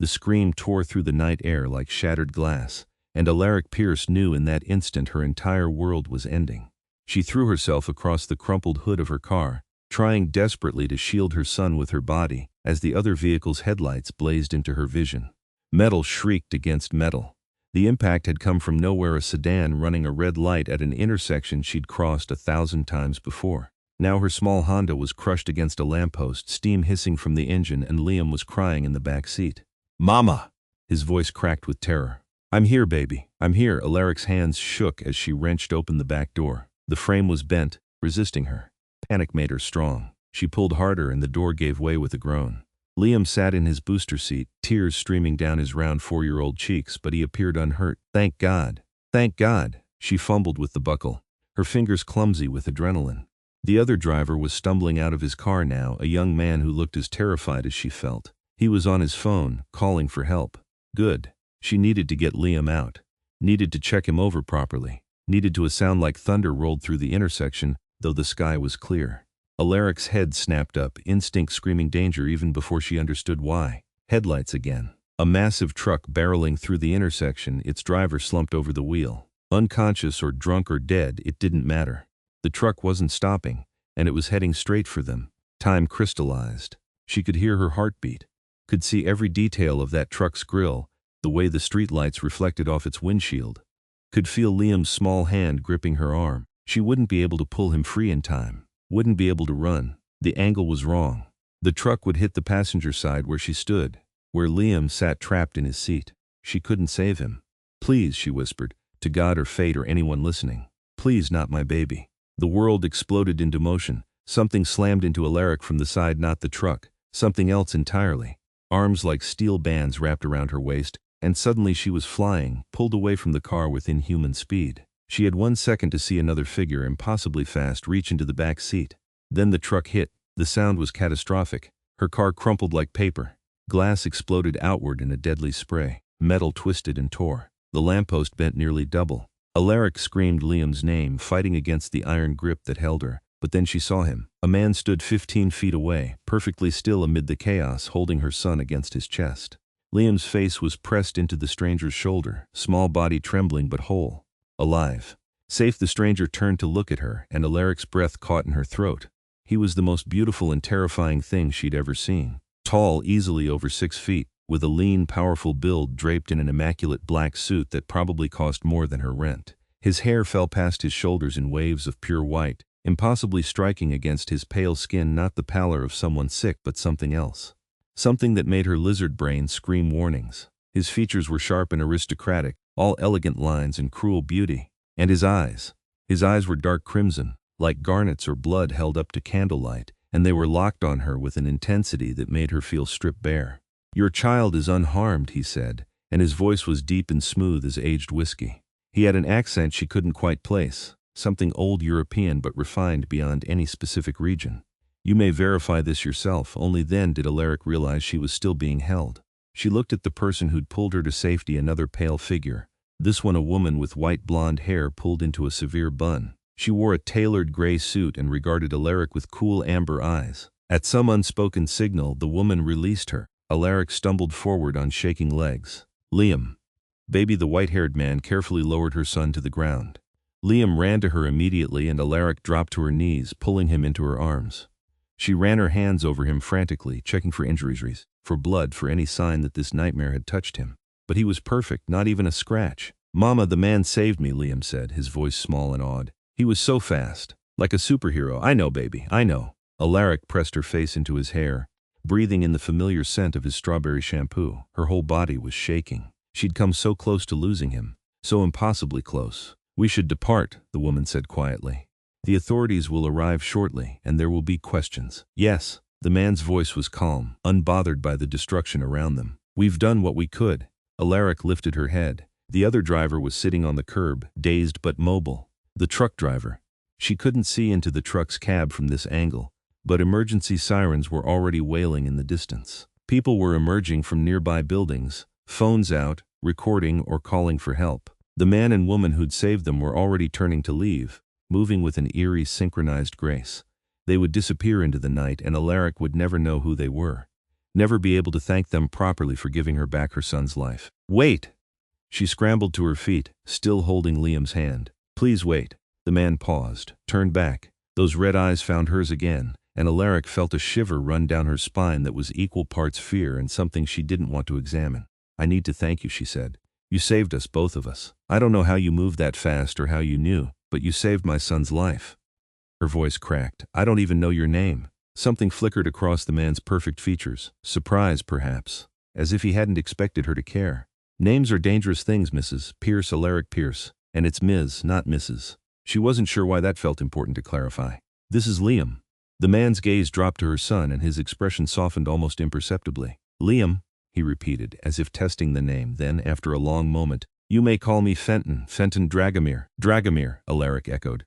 The scream tore through the night air like shattered glass, and Alaric Pierce knew in that instant her entire world was ending. She threw herself across the crumpled hood of her car, trying desperately to shield her son with her body, as the other vehicle's headlights blazed into her vision. Metal shrieked against metal. The impact had come from nowhere, a sedan running a red light at an intersection she'd crossed 1,000 times before. Now her small Honda was crushed against a lamppost, steam hissing from the engine, and Liam was crying in the back seat. "Mama!" His voice cracked with terror. "I'm here, baby. I'm here." Alaric's hands shook as she wrenched open the back door. The frame was bent, resisting her. Panic made her strong. She pulled harder and the door gave way with a groan. Liam sat in his booster seat, tears streaming down his round 4-year-old cheeks, but he appeared unhurt. "Thank God. Thank God." She fumbled with the buckle, her fingers clumsy with adrenaline. The other driver was stumbling out of his car now, a young man who looked as terrified as she felt. He was on his phone, calling for help. Good. She needed to get Liam out. Needed to check him over properly. Needed to. A sound like thunder rolled through the intersection, though the sky was clear. Alaric's head snapped up, instinct screaming danger even before she understood why. Headlights again. A massive truck barreling through the intersection, its driver slumped over the wheel. Unconscious or drunk or dead, it didn't matter. The truck wasn't stopping, and it was heading straight for them. Time crystallized. She could hear her heartbeat, could see every detail of that truck's grill, the way the streetlights reflected off its windshield. Could feel Liam's small hand gripping her arm. She wouldn't be able to pull him free in time. Wouldn't be able to run. The angle was wrong. The truck would hit the passenger side where she stood, where Liam sat trapped in his seat. She couldn't save him. "Please," she whispered, to God or fate or anyone listening. "Please, not my baby." The world exploded into motion. Something slammed into Alaric from the side, not the truck. Something else entirely. Arms like steel bands wrapped around her waist, and suddenly she was flying, pulled away from the car with inhuman speed. She had 1 second to see another figure, impossibly fast, reach into the back seat. Then the truck hit. The sound was catastrophic. Her car crumpled like paper. Glass exploded outward in a deadly spray. Metal twisted and tore. The lamppost bent nearly double. Alaric screamed Liam's name, fighting against the iron grip that held her. But then she saw him. A man stood 15 feet away, perfectly still amid the chaos, holding her son against his chest. Liam's face was pressed into the stranger's shoulder, small body trembling but whole. Alive. Safe. The stranger turned to look at her, and Alaric's breath caught in her throat. He was the most beautiful and terrifying thing she'd ever seen. Tall, easily over 6 feet, with a lean, powerful build draped in an immaculate black suit that probably cost more than her rent. His hair fell past his shoulders in waves of pure white, impossibly striking against his pale skin, not the pallor of someone sick but something else. Something that made her lizard brain scream warnings. His features were sharp and aristocratic, all elegant lines and cruel beauty. And his eyes were dark crimson, like garnets or blood held up to candlelight, and they were locked on her with an intensity that made her feel stripped bare. "Your child is unharmed," he said, and his voice was deep and smooth as aged whiskey. He had an accent she couldn't quite place, something old European but refined beyond any specific region. "You may verify this yourself." Only then did Alaric realize she was still being held. She looked at the person who'd pulled her to safety, another pale figure. This one a woman with white blonde hair pulled into a severe bun. She wore a tailored gray suit and regarded Alaric with cool amber eyes. At some unspoken signal, the woman released her. Alaric stumbled forward on shaking legs. "Liam." Baby. The white-haired man carefully lowered her son to the ground. Liam ran to her immediately, and Alaric dropped to her knees, pulling him into her arms. She ran her hands over him frantically, checking for injuries, for blood, for any sign that this nightmare had touched him. But he was perfect, not even a scratch. "Mama, the man saved me," Liam said, his voice small and awed. "He was so fast. Like a superhero." "I know, baby, I know." Alaric pressed her face into his hair, breathing in the familiar scent of his strawberry shampoo. Her whole body was shaking. She'd come so close to losing him, so impossibly close. "We should depart," the woman said quietly. "The authorities will arrive shortly, and there will be questions." "Yes." The man's voice was calm, unbothered by the destruction around them. "We've done what we could." Alaric lifted her head. The other driver was sitting on the curb, dazed but mobile. The truck driver. She couldn't see into the truck's cab from this angle, but emergency sirens were already wailing in the distance. People were emerging from nearby buildings, phones out, recording or calling for help. The man and woman who'd saved them were already turning to leave, moving with an eerie, synchronized grace. They would disappear into the night, and Alaric would never know who they were. never be able to thank them properly for giving her back her son's life. Wait! She scrambled to her feet, still holding Liam's hand. Please wait. The man paused, turned back. Those red eyes found hers again, and Alaric felt a shiver run down her spine that was equal parts fear and something she didn't want to examine. I need to thank you, she said. You saved us, both of us. I don't know how you moved that fast or how you knew, but you saved my son's life. Her voice cracked. I don't even know your name. Something flickered across the man's perfect features. Surprise, perhaps, as if he hadn't expected her to care. Names are dangerous things, Mrs. Pierce, Alaric Pierce, and it's Ms., not Mrs. She wasn't sure why that felt important to clarify. This is Liam. The man's gaze dropped to her son and his expression softened almost imperceptibly. Liam, he repeated, as if testing the name. Then, after a long moment, you may call me Fenton Dragomir. Dragomir, Alaric echoed.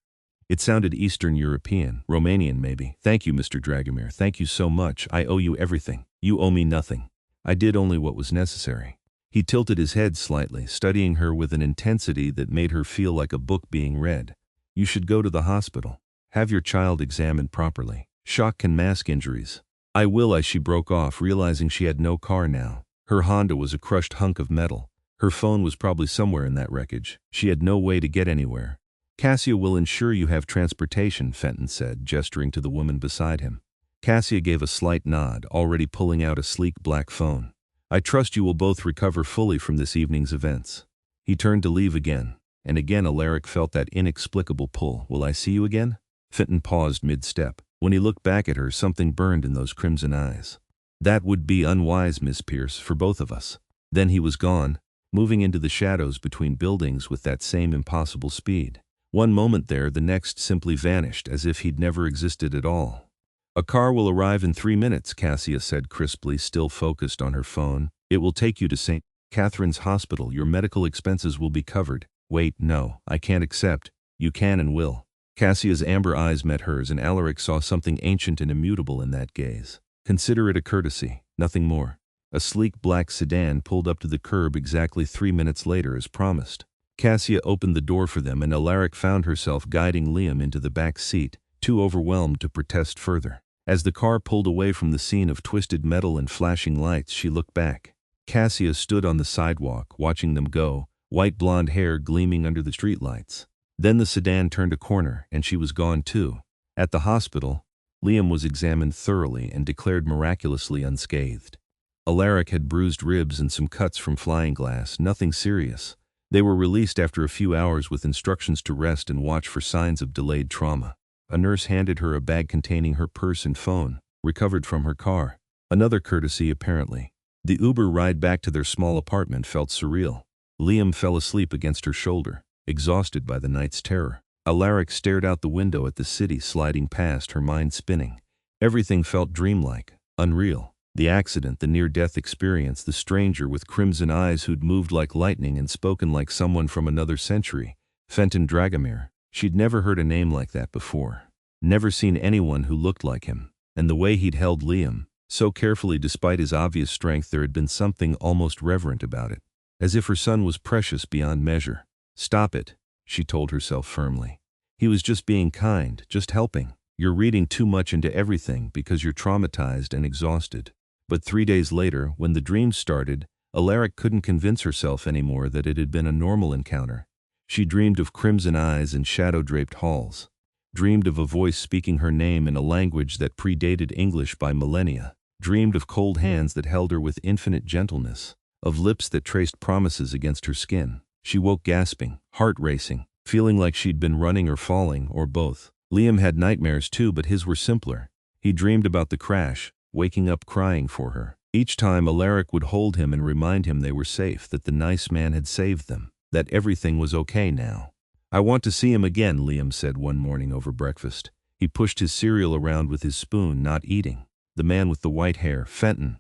It sounded Eastern European, Romanian maybe. Thank you, Mr. Dragomir. Thank you so much. I owe you everything. You owe me nothing. I did only what was necessary. He tilted his head slightly, studying her with an intensity that made her feel like a book being read. You should go to the hospital. Have your child examined properly. Shock can mask injuries. I will. She broke off, realizing she had no car now. Her Honda was a crushed hunk of metal. Her phone was probably somewhere in that wreckage. She had no way to get anywhere. Cassia will ensure you have transportation, Fenton said, gesturing to the woman beside him. Cassia gave a slight nod, already pulling out a sleek black phone. I trust you will both recover fully from this evening's events. He turned to leave again, and again Alaric felt that inexplicable pull. Will I see you again? Fenton paused mid-step. When he looked back at her, something burned in those crimson eyes. That would be unwise, Miss Pierce, for both of us. Then he was gone, moving into the shadows between buildings with that same impossible speed. One moment there, the next simply vanished, as if he'd never existed at all. A car will arrive in 3 minutes, Cassia said crisply, still focused on her phone. It will take you to St. Catherine's Hospital. Your medical expenses will be covered. Wait, no, I can't accept. You can and will. Cassia's amber eyes met hers, and Alaric saw something ancient and immutable in that gaze. Consider it a courtesy, nothing more. A sleek black sedan pulled up to the curb exactly 3 minutes later as promised. Cassia opened the door for them, and Alaric found herself guiding Liam into the back seat, too overwhelmed to protest further. As the car pulled away from the scene of twisted metal and flashing lights, she looked back. Cassia stood on the sidewalk, watching them go, white blonde hair gleaming under the streetlights. Then the sedan turned a corner, and she was gone too. At the hospital, Liam was examined thoroughly and declared miraculously unscathed. Alaric had bruised ribs and some cuts from flying glass, nothing serious. They were released after a few hours with instructions to rest and watch for signs of delayed trauma. A nurse handed her a bag containing her purse and phone, recovered from her car. Another courtesy, apparently. The Uber ride back to their small apartment felt surreal. Liam fell asleep against her shoulder, exhausted by the night's terror. Alaric stared out the window at the city sliding past, her mind spinning. Everything felt dreamlike, unreal. The accident, the near-death experience, the stranger with crimson eyes who'd moved like lightning and spoken like someone from another century. Fenton Dragomir. She'd never heard a name like that before. Never seen anyone who looked like him. And the way he'd held Liam, so carefully despite his obvious strength, there had been something almost reverent about it. As if her son was precious beyond measure. Stop it, she told herself firmly. He was just being kind, just helping. You're reading too much into everything because you're traumatized and exhausted. But 3 days later, when the dreams started, Alaric couldn't convince herself anymore that it had been a normal encounter. She dreamed of crimson eyes and shadow-draped halls. Dreamed of a voice speaking her name in a language that predated English by millennia. Dreamed of cold hands that held her with infinite gentleness. Of lips that traced promises against her skin. She woke gasping, heart racing, feeling like she'd been running or falling, or both. Liam had nightmares too, but his were simpler. He dreamed about the crash, waking up crying for her. Each time Alaric would hold him and remind him they were safe, that the nice man had saved them, that everything was okay now. I want to see him again, Liam said one morning over breakfast. He pushed his cereal around with his spoon, not eating. The man with the white hair, Fenton.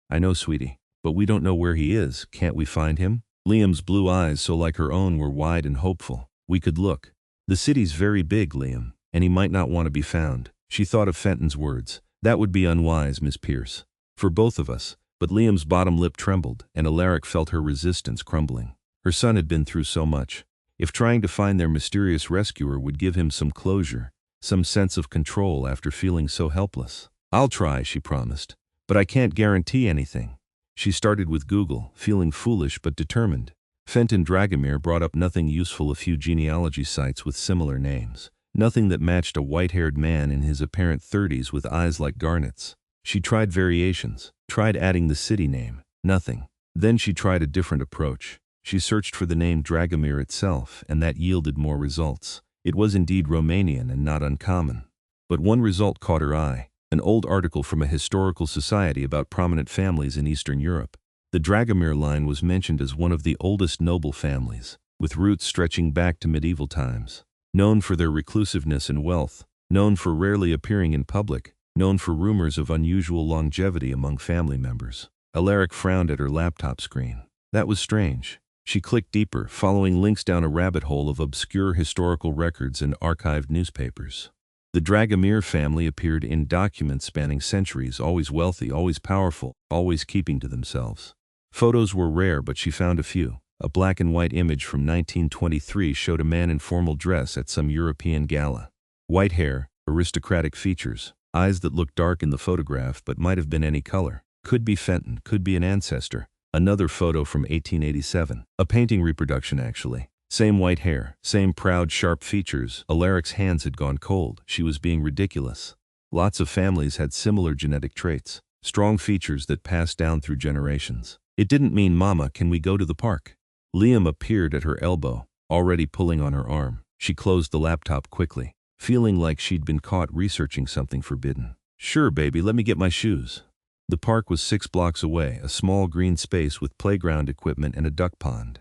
I know, sweetie, but we don't know where he is. Can't we find him? Liam's blue eyes, so like her own, were wide and hopeful. We could look. The city's very big, Liam, and he might not want to be found. She thought of Fenton's words. That would be unwise, Miss Pierce. For both of us. But Liam's bottom lip trembled, and Alaric felt her resistance crumbling. Her son had been through so much. If trying to find their mysterious rescuer would give him some closure, some sense of control after feeling so helpless. I'll try, she promised. But I can't guarantee anything. She started with Google, feeling foolish but determined. Fenton Dragomir brought up nothing useful, a few genealogy sites with similar names. Nothing that matched a white-haired man in his apparent 30s with eyes like garnets. She tried variations, tried adding the city name. Nothing. Then she tried a different approach. She searched for the name Dragomir itself, and that yielded more results. It was indeed Romanian and not uncommon. But one result caught her eye. An old article from a historical society about prominent families in Eastern Europe. The Dragomir line was mentioned as one of the oldest noble families, with roots stretching back to medieval times. Known for their reclusiveness and wealth, known for rarely appearing in public, known for rumors of unusual longevity among family members. Alaric frowned at her laptop screen. That was strange. She clicked deeper, following links down a rabbit hole of obscure historical records and archived newspapers. The Dragomir family appeared in documents spanning centuries, always wealthy, always powerful, always keeping to themselves. Photos were rare, but she found a few. A black and white image from 1923 showed a man in formal dress at some European gala. White hair, aristocratic features, eyes that looked dark in the photograph but might have been any color. Could be Fenton, could be an ancestor. Another photo from 1887. A painting reproduction, actually. Same white hair, same proud, sharp features. Alaric's hands had gone cold. She was being ridiculous. Lots of families had similar genetic traits, strong features that passed down through generations. It didn't mean, "Mama, can we go to the park?" Liam appeared at her elbow, already pulling on her arm. She closed the laptop quickly, feeling like she'd been caught researching something forbidden. "Sure, baby, let me get my shoes." The park was 6 blocks away, a small green space with playground equipment and a duck pond.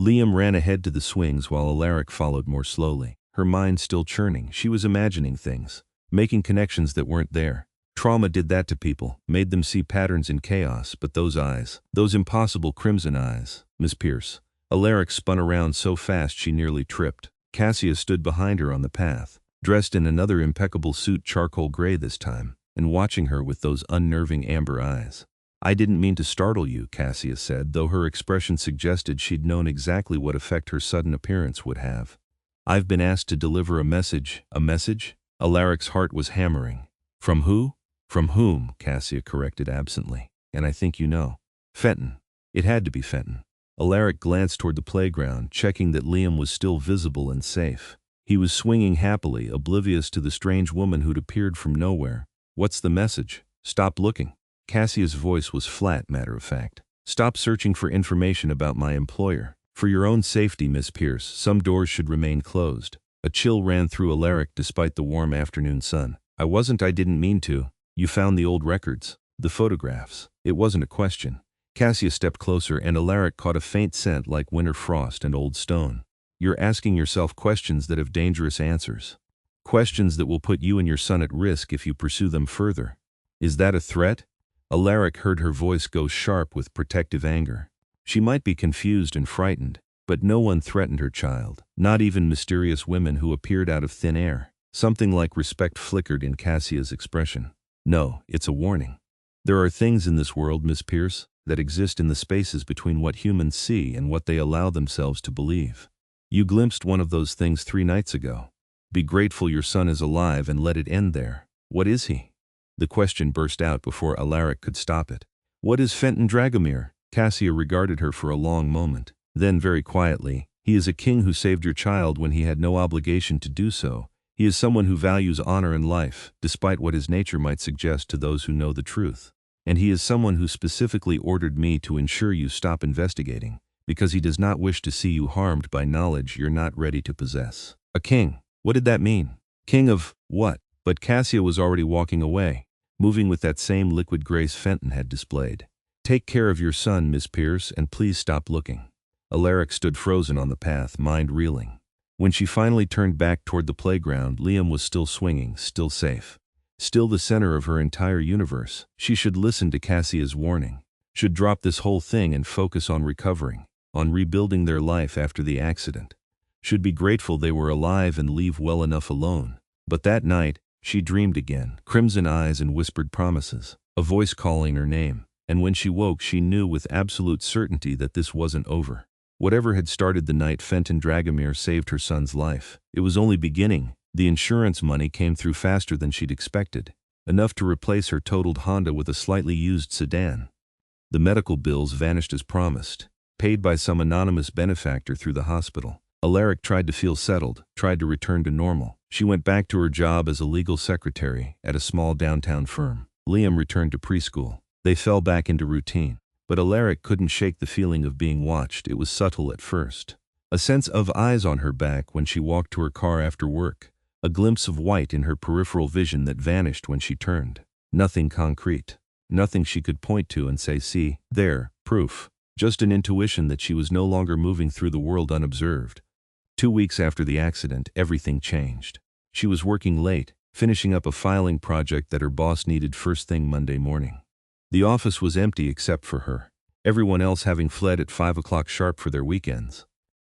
Liam ran ahead to the swings while Alaric followed more slowly. Her mind still churning, she was imagining things, making connections that weren't there. Trauma did that to people, made them see patterns in chaos, but those eyes, those impossible crimson eyes. Miss Pierce. Alaric spun around so fast she nearly tripped. Cassia stood behind her on the path, dressed in another impeccable suit, charcoal gray this time, and watching her with those unnerving amber eyes. "I didn't mean to startle you," Cassia said, though her expression suggested she'd known exactly what effect her sudden appearance would have. "I've been asked to deliver a message." "A message?" Alaric's heart was hammering. "From who?" "From whom," Cassia corrected absently. "And I think you know." "Fenton." It had to be Fenton. Alaric glanced toward the playground, checking that Liam was still visible and safe. He was swinging happily, oblivious to the strange woman who'd appeared from nowhere. "What's the message?" "Stop looking." Cassia's voice was flat, matter-of-fact. "Stop searching for information about my employer. For your own safety, Miss Pierce, some doors should remain closed." A chill ran through Alaric despite the warm afternoon sun. I didn't mean to." "You found the old records, the photographs." It wasn't a question. Cassia stepped closer and Alaric caught a faint scent like winter frost and old stone. "You're asking yourself questions that have dangerous answers. Questions that will put you and your son at risk if you pursue them further." "Is that a threat?" Alaric heard her voice go sharp with protective anger. She might be confused and frightened, but no one threatened her child, not even mysterious women who appeared out of thin air. Something like respect flickered in Cassia's expression. "No, it's a warning. There are things in this world, Miss Pierce, that exist in the spaces between what humans see and what they allow themselves to believe. You glimpsed one of those things 3 nights ago. Be grateful your son is alive and let it end there." "What is he?" The question burst out before Alaric could stop it. "What is Fenton Dragomir?" Cassia regarded her for a long moment. Then very quietly, "He is a king who saved your child when he had no obligation to do so. He is someone who values honor and life, despite what his nature might suggest to those who know the truth. And he is someone who specifically ordered me to ensure you stop investigating, because he does not wish to see you harmed by knowledge you're not ready to possess." A king. What did that mean? King of what? But Cassia was already walking away, moving with that same liquid grace Fenton had displayed. "Take care of your son, Miss Pierce, and please stop looking." Alaric stood frozen on the path, mind reeling. When she finally turned back toward the playground, Liam was still swinging, still safe. Still the center of her entire universe. She should listen to Cassia's warning. Should drop this whole thing and focus on recovering, on rebuilding their life after the accident. Should be grateful they were alive and leave well enough alone. But that night, she dreamed again, crimson eyes and whispered promises, a voice calling her name. And when she woke, she knew with absolute certainty that this wasn't over. Whatever had started the night Fenton Dragomir saved her son's life, it was only beginning. The insurance money came through faster than she'd expected. enough to replace her totaled Honda with a slightly used sedan. The medical bills vanished as promised, paid by some anonymous benefactor through the hospital. Alaric tried to feel settled, tried to return to normal. She went back to her job as a legal secretary at a small downtown firm. Liam returned to preschool. They fell back into routine. But Alaric couldn't shake the feeling of being watched. It was subtle at first. A sense of eyes on her back when she walked to her car after work. A glimpse of white in her peripheral vision that vanished when she turned. Nothing concrete. Nothing she could point to and say, see, there, proof. Just an intuition that she was no longer moving through the world unobserved. 2 weeks after the accident, everything changed. She was working late, finishing up a filing project that her boss needed first thing Monday morning. The office was empty except for her, everyone else having fled at 5 o'clock sharp for their weekends.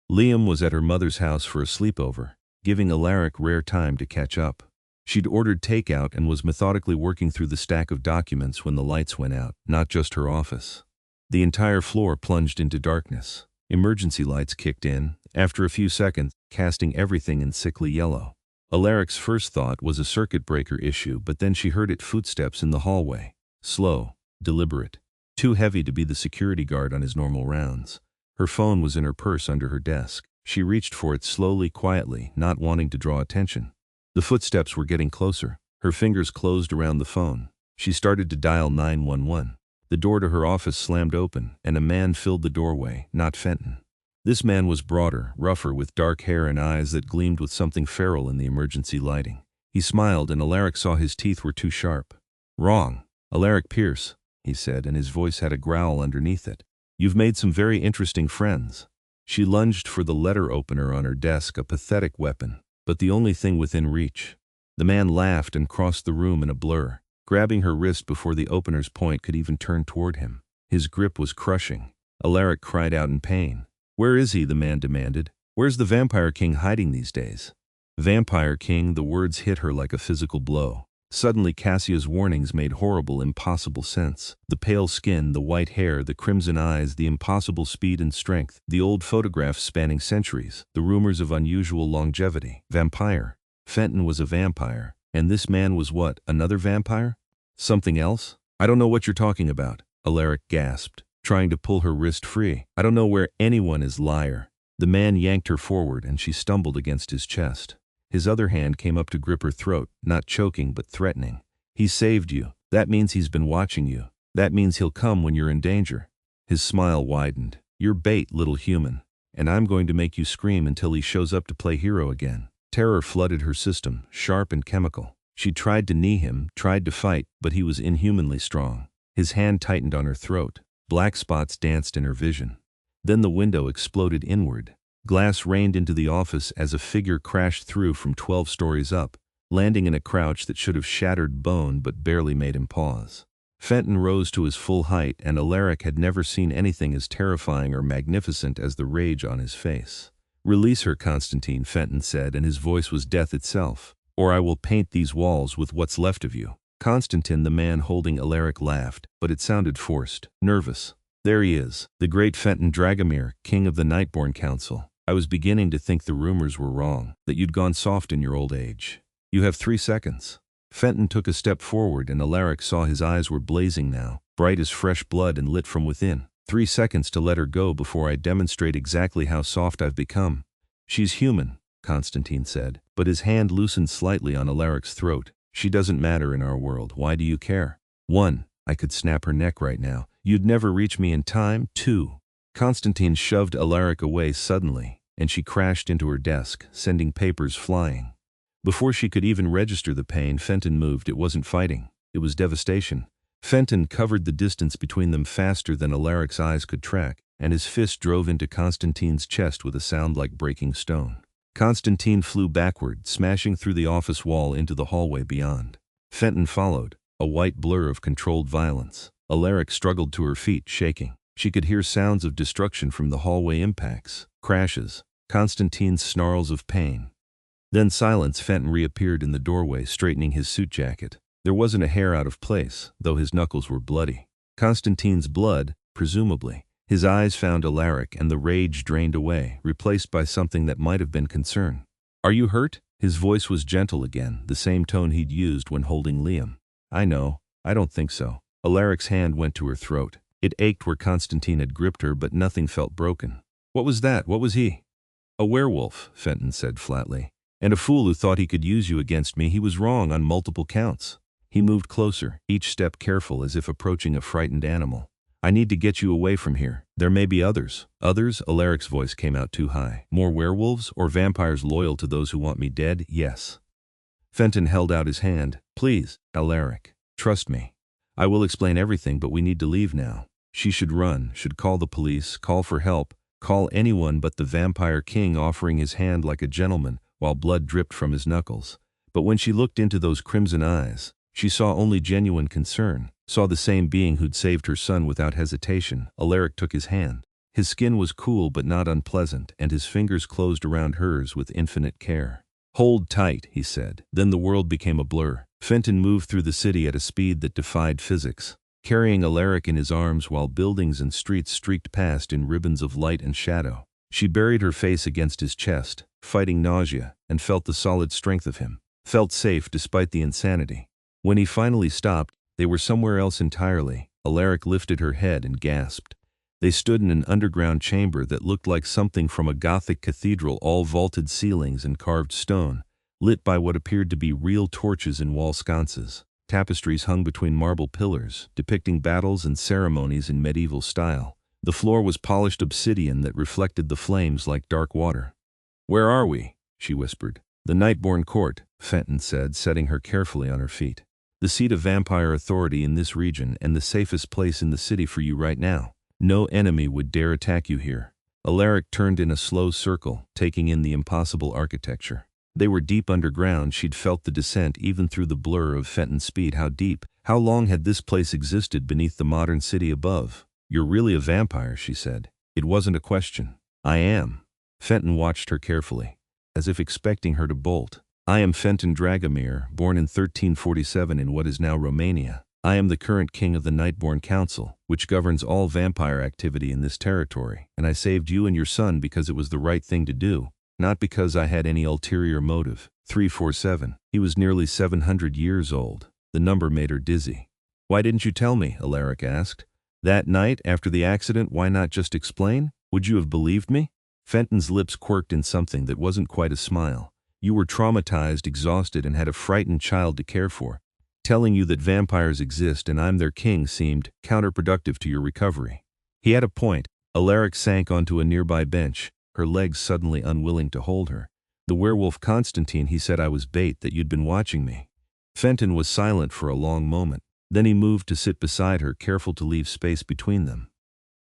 Liam was at her mother's house for a sleepover, giving Alaric rare time to catch up. She'd ordered takeout and was methodically working through the stack of documents when the lights went out, not just her office. The entire floor plunged into darkness. Emergency lights kicked in, after a few seconds, casting everything in sickly yellow. Alaric's first thought was a circuit breaker issue, but then she heard footsteps in the hallway. Slow, deliberate, too heavy to be the security guard on his normal rounds. Her phone was in her purse under her desk. She reached for it slowly, quietly, not wanting to draw attention. The footsteps were getting closer. Her fingers closed around the phone. She started to dial 911. The door to her office slammed open, and a man filled the doorway, not Fenton. This man was broader, rougher, with dark hair and eyes that gleamed with something feral in the emergency lighting. He smiled, and Alaric saw his teeth were too sharp. Wrong. Alaric Pierce, he said, and his voice had a growl underneath it. You've made some very interesting friends. She lunged for the letter opener on her desk, a pathetic weapon, but the only thing within reach. The man laughed and crossed the room in a blur, grabbing her wrist before the opener's point could even turn toward him. His grip was crushing. Alaric cried out in pain. Where is he? The man demanded. Where's the Vampire King hiding these days? Vampire King, the words hit her like a physical blow. Suddenly Cassia's warnings made horrible, impossible sense. The pale skin, the white hair, the crimson eyes, the impossible speed and strength, the old photographs spanning centuries, the rumors of unusual longevity. Vampire. Fenton was a vampire. And this man was what, another vampire? Something else? I don't know what you're talking about, Alaric gasped, trying to pull her wrist free. I don't know where anyone is, liar. The man yanked her forward and she stumbled against his chest. His other hand came up to grip her throat, not choking but threatening. He saved you. That means he's been watching you. That means he'll come when you're in danger. His smile widened. You're bait, little human. And I'm going to make you scream until he shows up to play hero again. Terror flooded her system, sharp and chemical. She tried to knee him, tried to fight, but he was inhumanly strong. His hand tightened on her throat. Black spots danced in her vision. Then the window exploded inward. Glass rained into the office as a figure crashed through from 12 stories up, landing in a crouch that should have shattered bone but barely made him pause. Fenton rose to his full height, and Alaric had never seen anything as terrifying or magnificent as the rage on his face. Release her, Constantine, Fenton said, and his voice was death itself. Or I will paint these walls with what's left of you. Constantine, the man holding Alaric, laughed, but it sounded forced, nervous. There he is, the great Fenton Dragomir, king of the Nightborn Council. I was beginning to think the rumors were wrong, that you'd gone soft in your old age. You have 3 seconds. Fenton took a step forward, and Alaric saw his eyes were blazing now, bright as fresh blood and lit from within. 3 seconds to let her go before I demonstrate exactly how soft I've become. She's human, Constantine said, but his hand loosened slightly on Alaric's throat. She doesn't matter in our world. Why do you care? 1. I could snap her neck right now. You'd never reach me in time. 2. Constantine shoved Alaric away suddenly, and she crashed into her desk, sending papers flying. Before she could even register the pain, Fenton moved. It wasn't fighting. It was devastation. Fenton covered the distance between them faster than Alaric's eyes could track, and his fist drove into Constantine's chest with a sound like breaking stone. Constantine flew backward, smashing through the office wall into the hallway beyond. Fenton followed, a white blur of controlled violence. Alaric struggled to her feet, shaking. She could hear sounds of destruction from the hallway impacts, crashes, Constantine's snarls of pain. Then silence. Fenton reappeared in the doorway, straightening his suit jacket. There wasn't a hair out of place, though his knuckles were bloody. Constantine's blood, presumably. His eyes found Alaric, and the rage drained away, replaced by something that might have been concern. Are you hurt? His voice was gentle again, the same tone he'd used when holding Liam. I know. I don't think so. Alaric's hand went to her throat. It ached where Constantine had gripped her, but nothing felt broken. What was that? What was he? A werewolf, Fenton said flatly. And a fool who thought he could use you against me. He was wrong on multiple counts. He moved closer, each step careful as if approaching a frightened animal. I need to get you away from here. There may be others. Others? Alaric's voice came out too high. More werewolves or vampires loyal to those who want me dead? Yes. Fenton held out his hand. Please, Alaric. Trust me. I will explain everything, but we need to leave now. She should run, should call the police, call for help, call anyone but the vampire king, offering his hand like a gentleman while blood dripped from his knuckles. But when she looked into those crimson eyes, she saw only genuine concern, saw the same being who'd saved her son without hesitation. Alaric took his hand. His skin was cool but not unpleasant, and his fingers closed around hers with infinite care. Hold tight, he said. Then the world became a blur. Fenton moved through the city at a speed that defied physics, carrying Alaric in his arms while buildings and streets streaked past in ribbons of light and shadow. She buried her face against his chest, fighting nausea, and felt the solid strength of him. Felt safe despite the insanity. When he finally stopped, they were somewhere else entirely. Alaric lifted her head and gasped. They stood in an underground chamber that looked like something from a Gothic cathedral, all vaulted ceilings and carved stone, lit by what appeared to be real torches in wall sconces. Tapestries hung between marble pillars, depicting battles and ceremonies in medieval style. The floor was polished obsidian that reflected the flames like dark water. Where are we? She whispered. The Nightborn Court, Fenton said, setting her carefully on her feet. The seat of vampire authority in this region and the safest place in the city for you right now. No enemy would dare attack you here. Alaric turned in a slow circle, taking in the impossible architecture. They were deep underground. She'd felt the descent even through the blur of Fenton's speed. How deep? How long had this place existed beneath the modern city above? You're really a vampire, she said. It wasn't a question. I am. Fenton watched her carefully, as if expecting her to bolt. I am Fenton Dragomir, born in 1347 in what is now Romania. I am the current king of the Nightborn Council, which governs all vampire activity in this territory, and I saved you and your son because it was the right thing to do, not because I had any ulterior motive. 347. He was nearly 700 years old. The number made her dizzy. Why didn't you tell me? Alaric asked. That night, after the accident, why not just explain? Would you have believed me? Fenton's lips quirked in something that wasn't quite a smile. You were traumatized, exhausted, and had a frightened child to care for. Telling you that vampires exist and I'm their king seemed counterproductive to your recovery. He had a point. Alaric sank onto a nearby bench, her legs suddenly unwilling to hold her. The werewolf Constantine, he said I was bait, that you'd been watching me. Fenton was silent for a long moment. Then he moved to sit beside her, careful to leave space between them.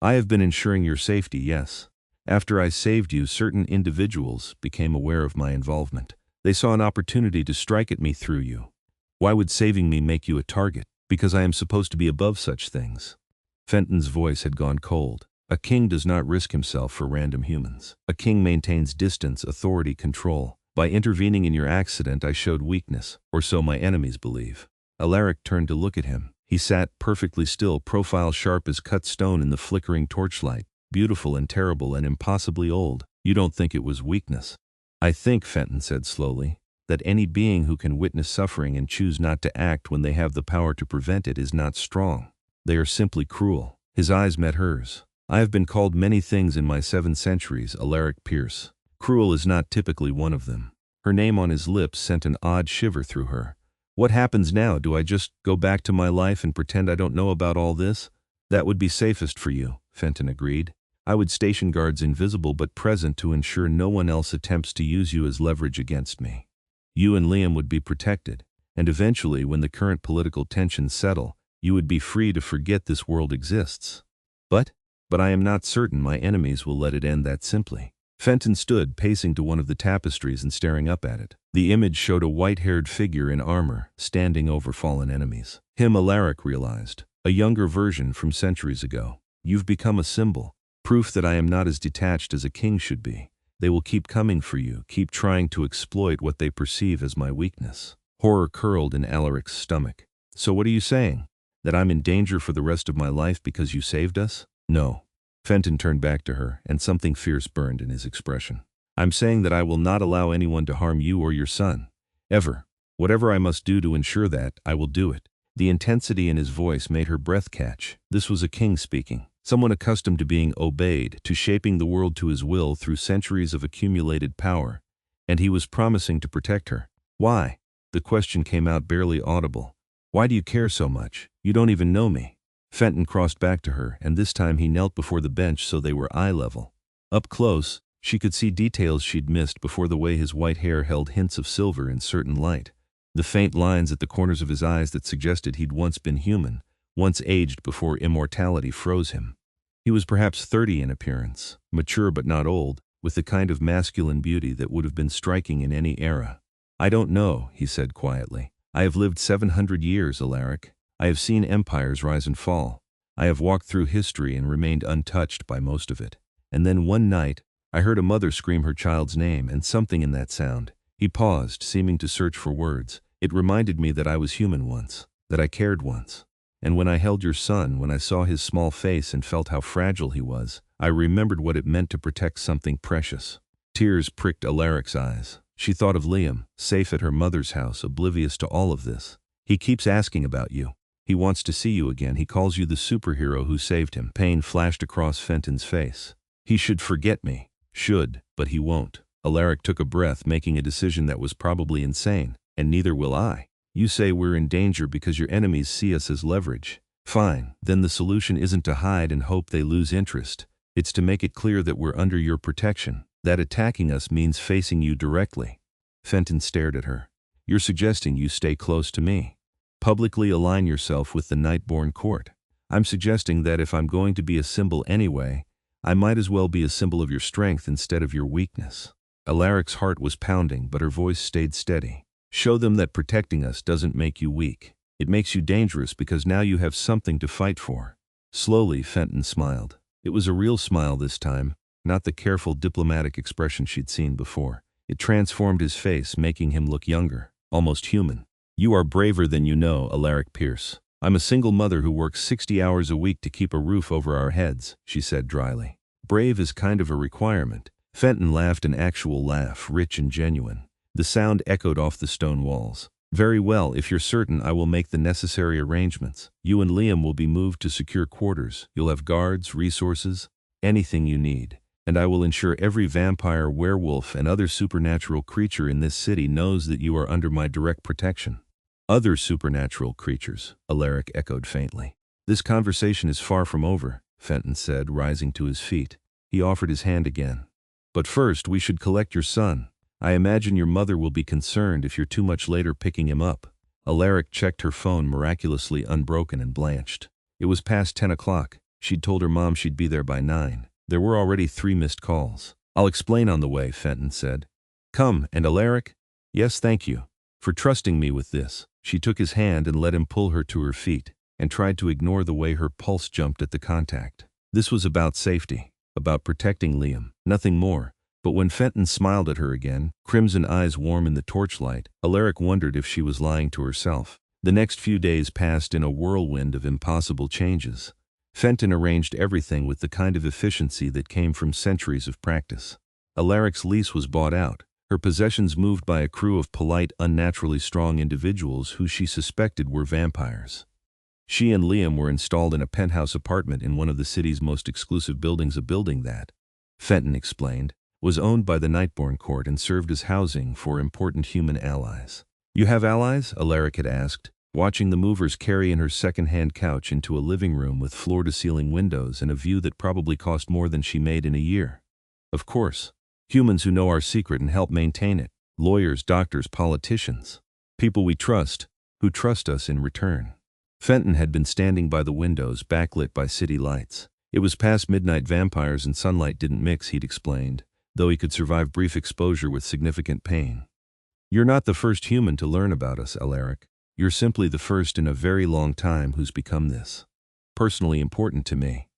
I have been ensuring your safety, yes. After I saved you, certain individuals became aware of my involvement. They saw an opportunity to strike at me through you. Why would saving me make you a target? Because I am supposed to be above such things. Fenton's voice had gone cold. A king does not risk himself for random humans. A king maintains distance, authority, control. By intervening in your accident, I showed weakness, or so my enemies believe. Alaric turned to look at him. He sat perfectly still, profile sharp as cut stone in the flickering torchlight. Beautiful and terrible and impossibly old. You don't think it was weakness? I think, Fenton said slowly, that any being who can witness suffering and choose not to act when they have the power to prevent it is not strong. They are simply cruel. His eyes met hers. I have been called many things in my 7 centuries, Alaric Pierce. Cruel is not typically one of them. Her name on his lips sent an odd shiver through her. What happens now? Do I just go back to my life and pretend I don't know about all this? That would be safest for you, Fenton agreed. I would station guards invisible but present to ensure no one else attempts to use you as leverage against me. You and Liam would be protected, and eventually, when the current political tensions settle, you would be free to forget this world exists. But I am not certain my enemies will let it end that simply. Fenton stood, pacing to one of the tapestries and staring up at it. The image showed a white-haired figure in armor, standing over fallen enemies. Him, Alaric realized. A younger version from centuries ago. You've become a symbol. Proof that I am not as detached as a king should be. They will keep coming for you, keep trying to exploit what they perceive as my weakness. Horror curled in Alaric's stomach. So what are you saying? That I'm in danger for the rest of my life because you saved us? No. Fenton turned back to her, and something fierce burned in his expression. I'm saying that I will not allow anyone to harm you or your son. Ever. Whatever I must do to ensure that, I will do it. The intensity in his voice made her breath catch. This was a king speaking, someone accustomed to being obeyed, to shaping the world to his will through centuries of accumulated power, and he was promising to protect her. Why? The question came out barely audible. Why do you care so much? You don't even know me. Fenton crossed back to her, and this time he knelt before the bench so they were eye level. Up close, she could see details she'd missed before: the way his white hair held hints of silver in certain light, the faint lines at the corners of his eyes that suggested he'd once been human, once aged before immortality froze him. He was perhaps 30 in appearance, mature but not old, with the kind of masculine beauty that would have been striking in any era. I don't know, he said quietly. I have lived 700 years, Alaric. I have seen empires rise and fall. I have walked through history and remained untouched by most of it. And then one night, I heard a mother scream her child's name, and something in that sound. He paused, seeming to search for words. It reminded me that I was human once, that I cared once. And when I held your son, when I saw his small face and felt how fragile he was, I remembered what it meant to protect something precious. Tears pricked Alaric's eyes. She thought of Liam, safe at her mother's house, oblivious to all of this. He keeps asking about you. He wants to see you again. He calls you the superhero who saved him. Pain flashed across Fenton's face. He should forget me. Should, but he won't. Alaric took a breath, making a decision that was probably insane. And neither will I. You say we're in danger because your enemies see us as leverage. Fine, then the solution isn't to hide and hope they lose interest. It's to make it clear that we're under your protection, that attacking us means facing you directly. Fenton stared at her. You're suggesting you stay close to me. Publicly align yourself with the Nightborn court. I'm suggesting that if I'm going to be a symbol anyway, I might as well be a symbol of your strength instead of your weakness. Alaric's heart was pounding, but her voice stayed steady. Show them that protecting us doesn't make you weak. It makes you dangerous because now you have something to fight for. Slowly, Fenton smiled. It was a real smile this time, not the careful diplomatic expression she'd seen before. It transformed his face, making him look younger, almost human. You are braver than you know, Alaric Pierce. I'm a single mother who works 60 hours a week to keep a roof over our heads, she said dryly. Brave is kind of a requirement. Fenton laughed, an actual laugh, rich and genuine. The sound echoed off the stone walls. Very well, if you're certain, I will make the necessary arrangements. You and Liam will be moved to secure quarters. You'll have guards, resources, anything you need. And I will ensure every vampire, werewolf, and other supernatural creature in this city knows that you are under my direct protection. Other supernatural creatures, Alaric echoed faintly. This conversation is far from over, Fenton said, rising to his feet. He offered his hand again. But first, we should collect your son. I imagine your mother will be concerned if you're too much later picking him up. Alaric checked her phone, miraculously unbroken and blanched. It was past 10 o'clock. She'd told her mom she'd be there by 9. There were already 3 missed calls. I'll explain on the way, Fenton said. Come, and Alaric? Yes, thank you for trusting me with this. She took his hand and let him pull her to her feet, and tried to ignore the way her pulse jumped at the contact. This was about safety, about protecting Liam, nothing more. But when Fenton smiled at her again, crimson eyes warm in the torchlight, Alaric wondered if she was lying to herself. The next few days passed in a whirlwind of impossible changes. Fenton arranged everything with the kind of efficiency that came from centuries of practice. Alaric's lease was bought out, her possessions moved by a crew of polite, unnaturally strong individuals who she suspected were vampires. She and Liam were installed in a penthouse apartment in one of the city's most exclusive buildings, a building that, Fenton explained, was owned by the Nightborn court and served as housing for important human allies. You have allies? Alaric had asked, watching the movers carry in her second-hand couch into a living room with floor-to-ceiling windows and a view that probably cost more than she made in a year. Of course. Humans who know our secret and help maintain it. Lawyers, doctors, politicians. People we trust, who trust us in return. Fenton had been standing by the windows, backlit by city lights. It was past midnight. Vampires and sunlight didn't mix, he'd explained, though he could survive brief exposure with significant pain. You're not the first human to learn about us, Alaric. You're simply the first in a very long time who's become this. Personally important to me.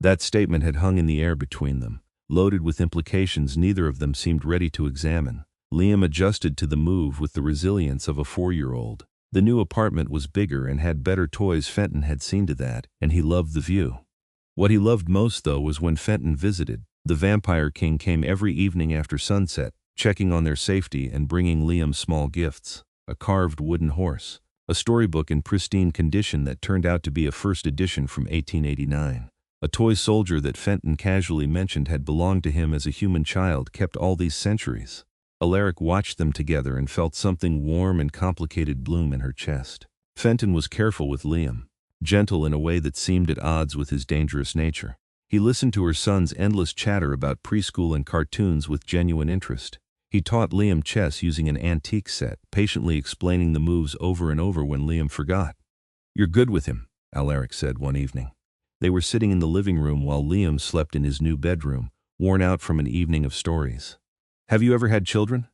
That statement had hung in the air between them, loaded with implications neither of them seemed ready to examine. Liam adjusted to the move with the resilience of a 4-year-old. The new apartment was bigger and had better toys. Fenton had seen to that, and he loved the view. What he loved most, though, was when Fenton visited. The Vampire King came every evening after sunset, checking on their safety and bringing Liam small gifts: a carved wooden horse, a storybook in pristine condition that turned out to be a first edition from 1889. A toy soldier that Fenton casually mentioned had belonged to him as a human child kept all these centuries. Alaric watched them together and felt something warm and complicated bloom in her chest. Fenton was careful with Liam, gentle in a way that seemed at odds with his dangerous nature. He listened to her son's endless chatter about preschool and cartoons with genuine interest. He taught Liam chess using an antique set, patiently explaining the moves over and over when Liam forgot. "You're good with him," Alaric said one evening. They were sitting in the living room while Liam slept in his new bedroom, worn out from an evening of stories. "Have you ever had children?"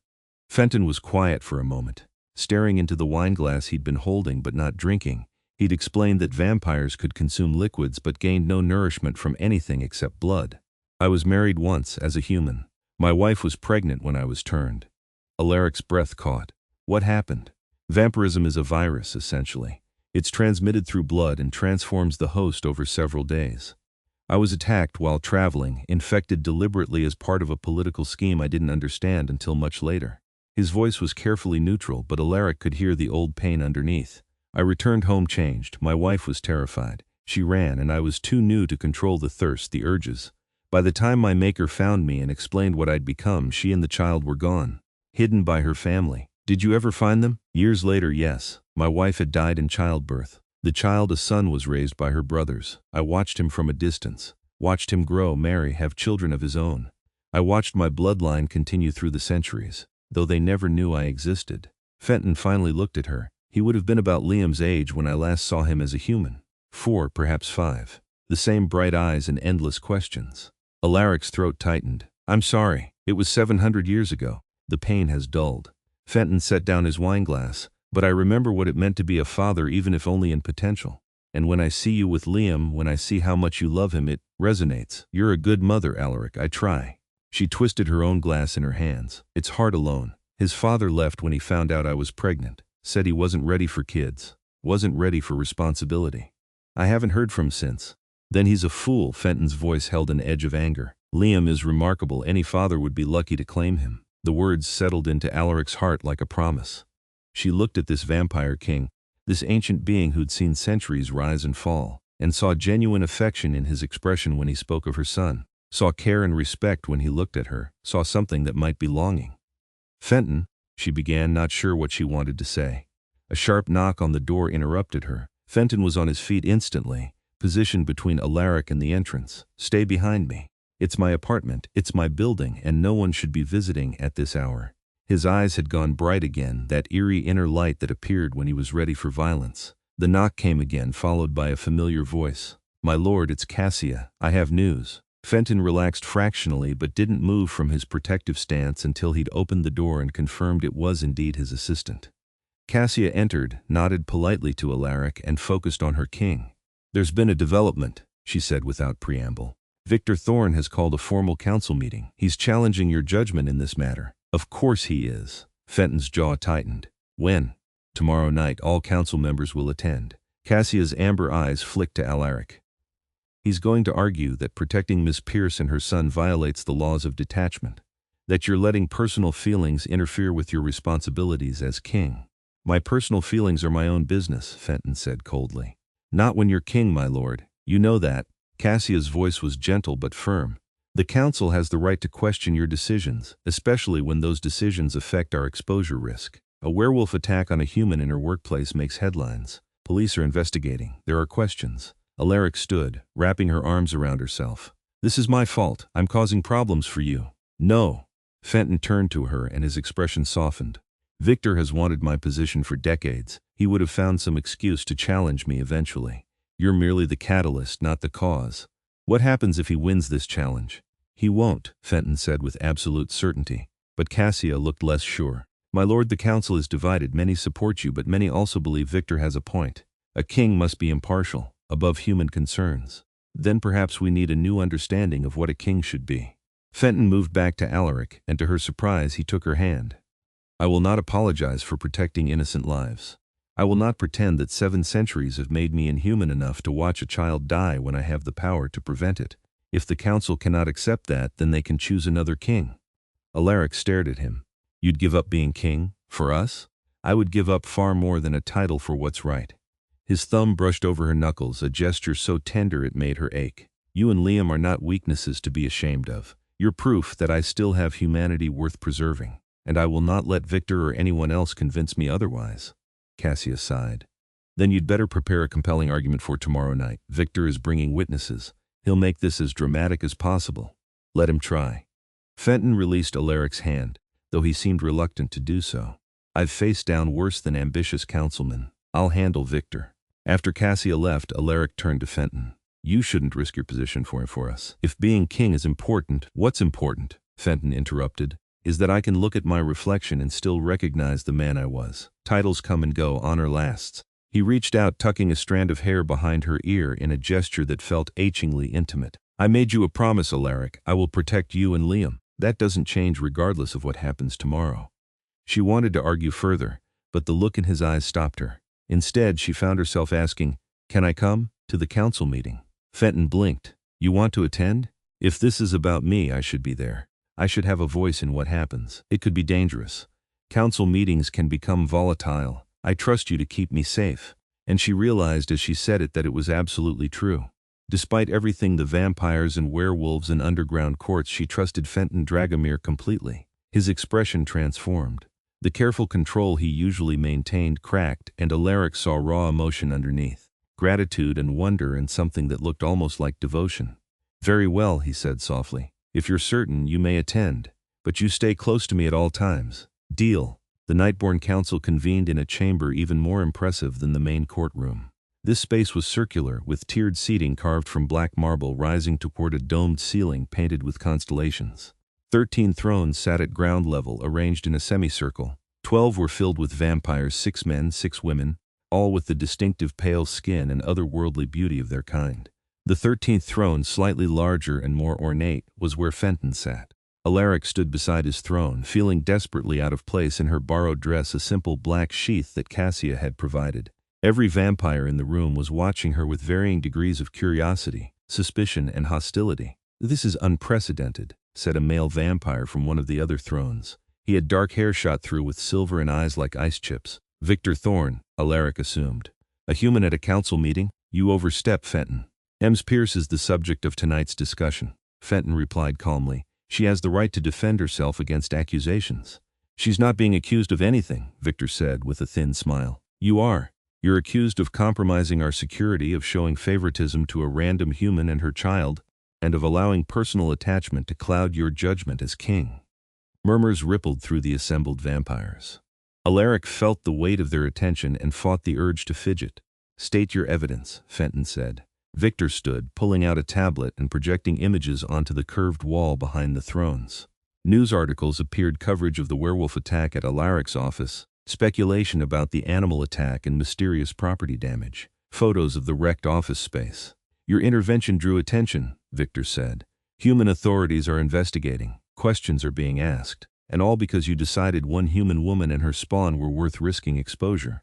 Fenton was quiet for a moment. Staring into the wineglass he'd been holding but not drinking, he'd explained that vampires could consume liquids but gained no nourishment from anything except blood. "I was married once, as a human. My wife was pregnant when I was turned." Alaric's breath caught. What happened? Vampirism is a virus, essentially. It's transmitted through blood and transforms the host over several days. "I was attacked while traveling, infected deliberately as part of a political scheme I didn't understand until much later." His voice was carefully neutral, but Alaric could hear the old pain underneath. "I returned home changed. My wife was terrified. She ran, and I was too new to control the thirst, the urges. By the time my maker found me and explained what I'd become, she and the child were gone, hidden by her family." "Did you ever find them?" "Years later, yes. My wife had died in childbirth. The child, a son, was raised by her brothers. I watched him from a distance, watched him grow, marry, have children of his own. I watched my bloodline continue through the centuries, though they never knew I existed." Fenton finally looked at her. He would have been about Liam's age when I last saw him as a human. 4, perhaps 5. The same bright eyes and endless questions. Alaric's throat tightened. "I'm sorry. It was 700 years ago. The pain has dulled." Fenton set down his wineglass. "But I remember what it meant to be a father, even if only in potential. And when I see you with Liam, when I see how much you love him, it resonates. You're a good mother, Alaric. I try." She twisted her own glass in her hands. "It's hard alone. His father left when he found out I was pregnant. Said he wasn't ready for kids. Wasn't ready for responsibility. I haven't heard from him since." "Then he's a fool." Fenton's voice held an edge of anger. "Liam is remarkable. Any father would be lucky to claim him." The words settled into Alaric's heart like a promise. She looked at this vampire king, this ancient being who'd seen centuries rise and fall, and saw genuine affection in his expression when he spoke of her son, saw care and respect when he looked at her, saw something that might be longing. "Fenton," she began, not sure what she wanted to say. A sharp knock on the door interrupted her. Fenton was on his feet instantly, positioned between Alaric and the entrance. "Stay behind me. It's my apartment, it's my building, and no one should be visiting at this hour." His eyes had gone bright again, that eerie inner light that appeared when he was ready for violence. The knock came again, followed by a familiar voice. "My lord, it's Cassia. I have news." Fenton relaxed fractionally but didn't move from his protective stance until he'd opened the door and confirmed it was indeed his assistant. Cassia entered, nodded politely to Alaric, and focused on her king. "There's been a development," she said without preamble. "Victor Thorne has called a formal council meeting. He's challenging your judgment in this matter." "Of course he is." Fenton's jaw tightened. "When?" "Tomorrow night. All council members will attend." Cassia's amber eyes flicked to Alaric. "He's going to argue that protecting Miss Pierce and her son violates the laws of detachment. That you're letting personal feelings interfere with your responsibilities as king." "My personal feelings are my own business," Fenton said coldly. "Not when you're king, my lord. You know that." Cassia's voice was gentle but firm. "The council has the right to question your decisions, especially when those decisions affect our exposure risk. A werewolf attack on a human in her workplace makes headlines. Police are investigating. There are questions." Alaric stood, wrapping her arms around herself. "This is my fault. I'm causing problems for you." "No." Fenton turned to her and his expression softened. "Victor has wanted my position for decades. He would have found some excuse to challenge me eventually. You're merely the catalyst, not the cause. What happens if he wins this challenge?" "He won't," Fenton said with absolute certainty. But Cassia looked less sure. "My lord, the council is divided. Many support you, but many also believe Victor has a point. A king must be impartial, above human concerns. Then perhaps we need a new understanding of what a king should be." Fenton moved back to Alaric, and to her surprise he took her hand. "I will not apologize for protecting innocent lives. I will not pretend that 7 centuries have made me inhuman enough to watch a child die when I have the power to prevent it. If the council cannot accept that, then they can choose another king." Alaric stared at him. "You'd give up being king? For us?" I would give up far more than a title for what's right. His thumb brushed over her knuckles, a gesture so tender it made her ache. You and Liam are not weaknesses to be ashamed of. You're proof that I still have humanity worth preserving, and I will not let Victor or anyone else convince me otherwise. Cassia sighed. Then you'd better prepare a compelling argument for tomorrow night. Victor is bringing witnesses. He'll make this as dramatic as possible. Let him try. Fenton released Alaric's hand, though he seemed reluctant to do so. I've faced down worse than ambitious councilmen. I'll handle Victor. After Cassia left, Alaric turned to Fenton. You shouldn't risk your position for us. If being king is important, what's important, Fenton interrupted, is that I can look at my reflection and still recognize the man I was. Titles come and go, honor lasts. He reached out, tucking a strand of hair behind her ear in a gesture that felt achingly intimate. I made you a promise, Alaric. I will protect you and Liam. That doesn't change regardless of what happens tomorrow. She wanted to argue further, but the look in his eyes stopped her. Instead, she found herself asking, Can I come to the council meeting? Fenton blinked. You want to attend? If this is about me, I should be there. I should have a voice in what happens. It could be dangerous. Council meetings can become volatile. I trust you to keep me safe. And she realized as she said it that it was absolutely true. Despite everything, the vampires and werewolves and underground courts, she trusted Fenton Dragomir completely. His expression transformed. The careful control he usually maintained cracked, and Alaric saw raw emotion underneath. Gratitude and wonder, and something that looked almost like devotion. Very well, he said softly. If you're certain, you may attend. But you stay close to me at all times. Deal. The Nightborn Council convened in a chamber even more impressive than the main courtroom. This space was circular, with tiered seating carved from black marble rising toward a domed ceiling painted with constellations. 13 thrones sat at ground level, arranged in a semicircle. 12 were filled with vampires, 6 men, 6 women, all with the distinctive pale skin and otherworldly beauty of their kind. The 13th throne, slightly larger and more ornate, was where Fenton sat. Alaric stood beside his throne, feeling desperately out of place in her borrowed dress, a simple black sheath that Cassia had provided. Every vampire in the room was watching her with varying degrees of curiosity, suspicion, and hostility. This is unprecedented, said a male vampire from one of the other thrones. He had dark hair shot through with silver and eyes like ice chips. Victor Thorne, Alaric assumed. A human at a council meeting? You overstep, Fenton. Pierce is the subject of tonight's discussion, Fenton replied calmly. She has the right to defend herself against accusations. She's not being accused of anything, Victor said with a thin smile. You are. You're accused of compromising our security, of showing favoritism to a random human and her child, and of allowing personal attachment to cloud your judgment as king. Murmurs rippled through the assembled vampires. Alaric felt the weight of their attention and fought the urge to fidget. State your evidence, Fenton said. Victor stood, pulling out a tablet and projecting images onto the curved wall behind the thrones. News articles appeared, coverage of the werewolf attack at Alaric's office, speculation about the animal attack and mysterious property damage, photos of the wrecked office space. Your intervention drew attention, Victor said. Human authorities are investigating, questions are being asked, and all because you decided one human woman and her spawn were worth risking exposure.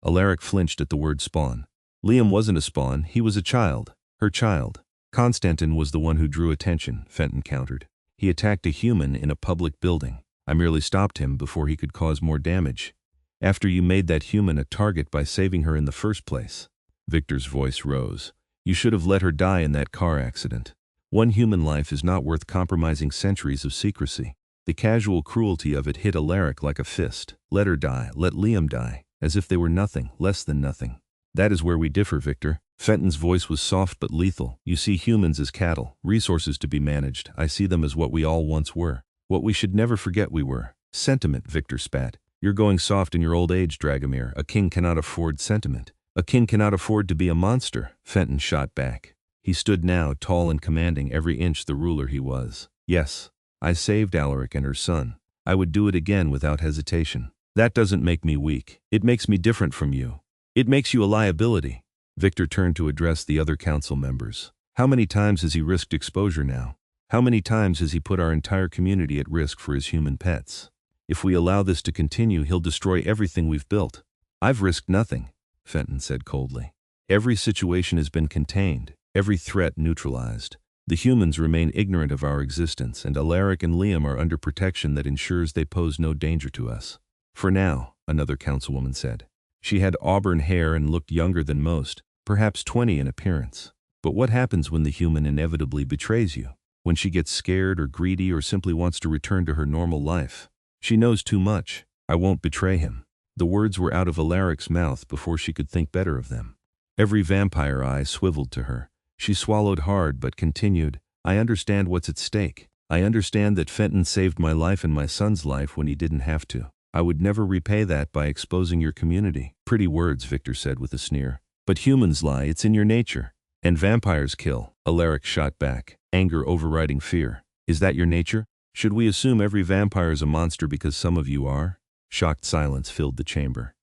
Alaric flinched at the word spawn. Liam wasn't a spawn, he was a child, her child. Constantin was the one who drew attention, Fenton countered. He attacked a human in a public building. I merely stopped him before he could cause more damage. After you made that human a target by saving her in the first place. Victor's voice rose. You should have let her die in that car accident. One human life is not worth compromising centuries of secrecy. The casual cruelty of it hit Alaric like a fist. Let her die, let Liam die, as if they were nothing, less than nothing. That is where we differ, Victor. Fenton's voice was soft but lethal. You see humans as cattle, resources to be managed. I see them as what we all once were. What we should never forget we were. Sentiment, Victor spat. You're going soft in your old age, Dragomir. A king cannot afford sentiment. A king cannot afford to be a monster, Fenton shot back. He stood now, tall and commanding, every inch the ruler he was. Yes, I saved Alaric and her son. I would do it again without hesitation. That doesn't make me weak. It makes me different from you. It makes you a liability. Victor turned to address the other council members. How many times has he risked exposure now? How many times has he put our entire community at risk for his human pets? If we allow this to continue, he'll destroy everything we've built. I've risked nothing, Fenton said coldly. Every situation has been contained, every threat neutralized. The humans remain ignorant of our existence, and Alaric and Liam are under protection that ensures they pose no danger to us. For now. another councilwoman said. She had auburn hair and looked younger than most, perhaps 20 in appearance. But what happens when the human inevitably betrays you? When she gets scared or greedy or simply wants to return to her normal life? She knows too much. I won't betray him. The words were out of Alaric's mouth before she could think better of them. Every vampire eye swiveled to her. She swallowed hard but continued, I understand what's at stake. I understand that Fenton saved my life and my son's life when he didn't have to. I would never repay that by exposing your community. Pretty words, Victor said with a sneer. But humans lie, it's in your nature. And vampires kill, Alaric shot back, anger overriding fear. Is that your nature? Should we assume every vampire is a monster because some of you are? Shocked silence filled the chamber.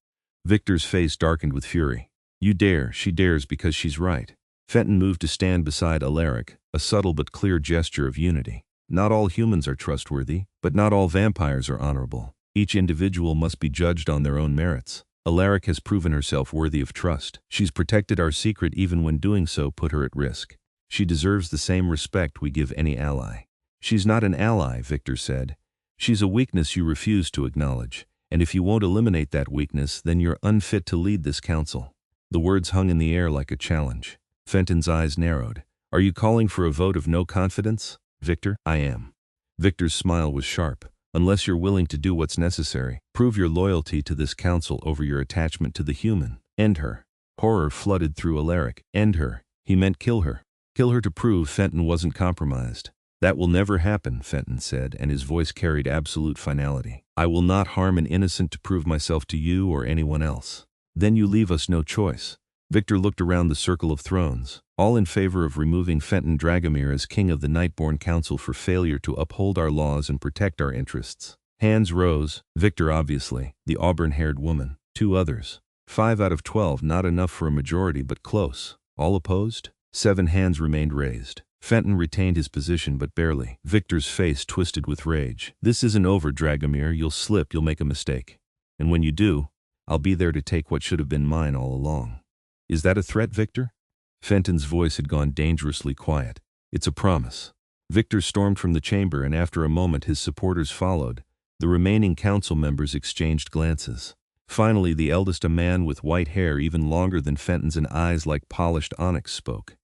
Victor's face darkened with fury. You dare, she dares because she's right. Fenton moved to stand beside Alaric, a subtle but clear gesture of unity. Not all humans are trustworthy, but not all vampires are honorable. Each individual must be judged on their own merits. Alaric has proven herself worthy of trust. She's protected our secret even when doing so put her at risk. She deserves the same respect we give any ally. She's not an ally, Victor said. She's a weakness you refuse to acknowledge, and if you won't eliminate that weakness, then you're unfit to lead this council. The words hung in the air like a challenge. Fenton's eyes narrowed. Are you calling for a vote of no confidence? Victor, I am. Victor's smile was sharp. Unless you're willing to do what's necessary, prove your loyalty to this council over your attachment to the human. End her. Horror flooded through Alaric. End her. He meant kill her. Kill her to prove Fenton wasn't compromised. That will never happen, Fenton said, and his voice carried absolute finality. I will not harm an innocent to prove myself to you or anyone else. Then you leave us no choice. Victor looked around the circle of thrones, all in favor of removing Fenton Dragomir as king of the Nightborn Council for failure to uphold our laws and protect our interests. Hands rose, Victor obviously, the auburn-haired woman, 2 others. 5 out of 12, not enough for a majority but close. All opposed? 7 hands remained raised. Fenton retained his position but barely. Victor's face twisted with rage. This isn't over, Dragomir. You'll slip, you'll make a mistake. And when you do, I'll be there to take what should have been mine all along. Is that a threat, Victor? Fenton's voice had gone dangerously quiet. It's a promise. Victor stormed from the chamber, and after a moment his supporters followed. The remaining council members exchanged glances. Finally, the eldest, a man with white hair even longer than Fenton's and eyes like polished onyx, spoke.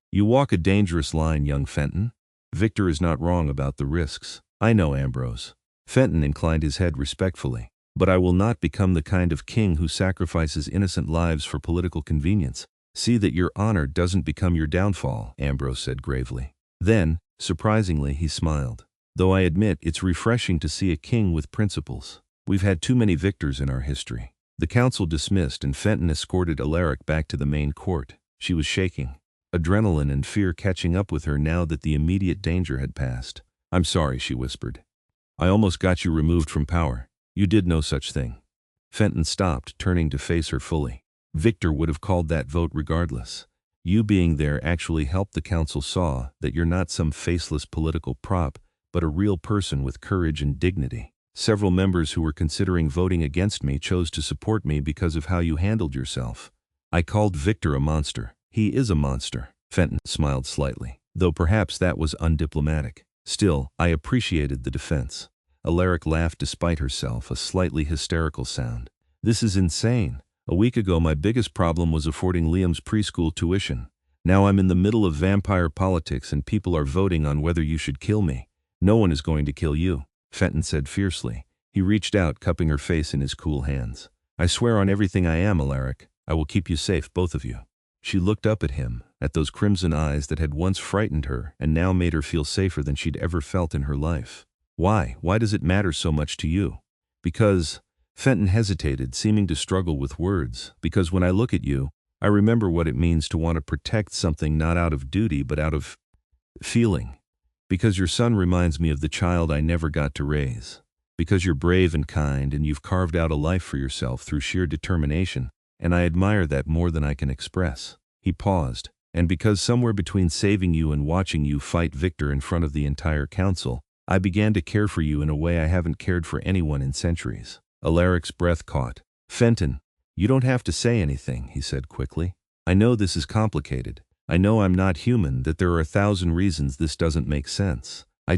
You walk a dangerous line, young Fenton. Victor is not wrong about the risks. I know, Ambrose. Fenton inclined his head respectfully. But I will not become the kind of king who sacrifices innocent lives for political convenience. See that your honor doesn't become your downfall, Ambrose said gravely. Then, surprisingly, he smiled. Though I admit it's refreshing to see a king with principles. We've had too many victors in our history. The council dismissed and Fenton escorted Alaric back to the main court. She was shaking, adrenaline and fear catching up with her now that the immediate danger had passed. I'm sorry, she whispered. I almost got you removed from power. You did no such thing. Fenton stopped, turning to face her fully. Victor would have called that vote regardless. You being there actually helped the council saw that you're not some faceless political prop, but a real person with courage and dignity. Several members who were considering voting against me chose to support me because of how you handled yourself. I called Victor a monster. He is a monster. Fenton smiled slightly, though perhaps that was undiplomatic. Still, I appreciated the defense. Alaric laughed despite herself, a slightly hysterical sound. This is insane. A week ago my biggest problem was affording Liam's preschool tuition. Now I'm in the middle of vampire politics and people are voting on whether you should kill me. No one is going to kill you, Fenton said fiercely. He reached out, cupping her face in his cool hands. I swear on everything I am, Alaric, I will keep you safe, both of you. She looked up at him, at those crimson eyes that had once frightened her and now made her feel safer than she'd ever felt in her life. Why? Why does it matter so much to you? Because, Fenton hesitated, seeming to struggle with words, because when I look at you, I remember what it means to want to protect something not out of duty but out of feeling. Because your son reminds me of the child I never got to raise. Because you're brave and kind and you've carved out a life for yourself through sheer determination, and I admire that more than I can express. He paused, and because somewhere between saving you and watching you fight Victor in front of the entire council, I began to care for you in a way I haven't cared for anyone in centuries. Alaric's breath caught. Fenton, you don't have to say anything, he said quickly. I know this is complicated. I know I'm not human, that there are 1,000 reasons this doesn't make sense. I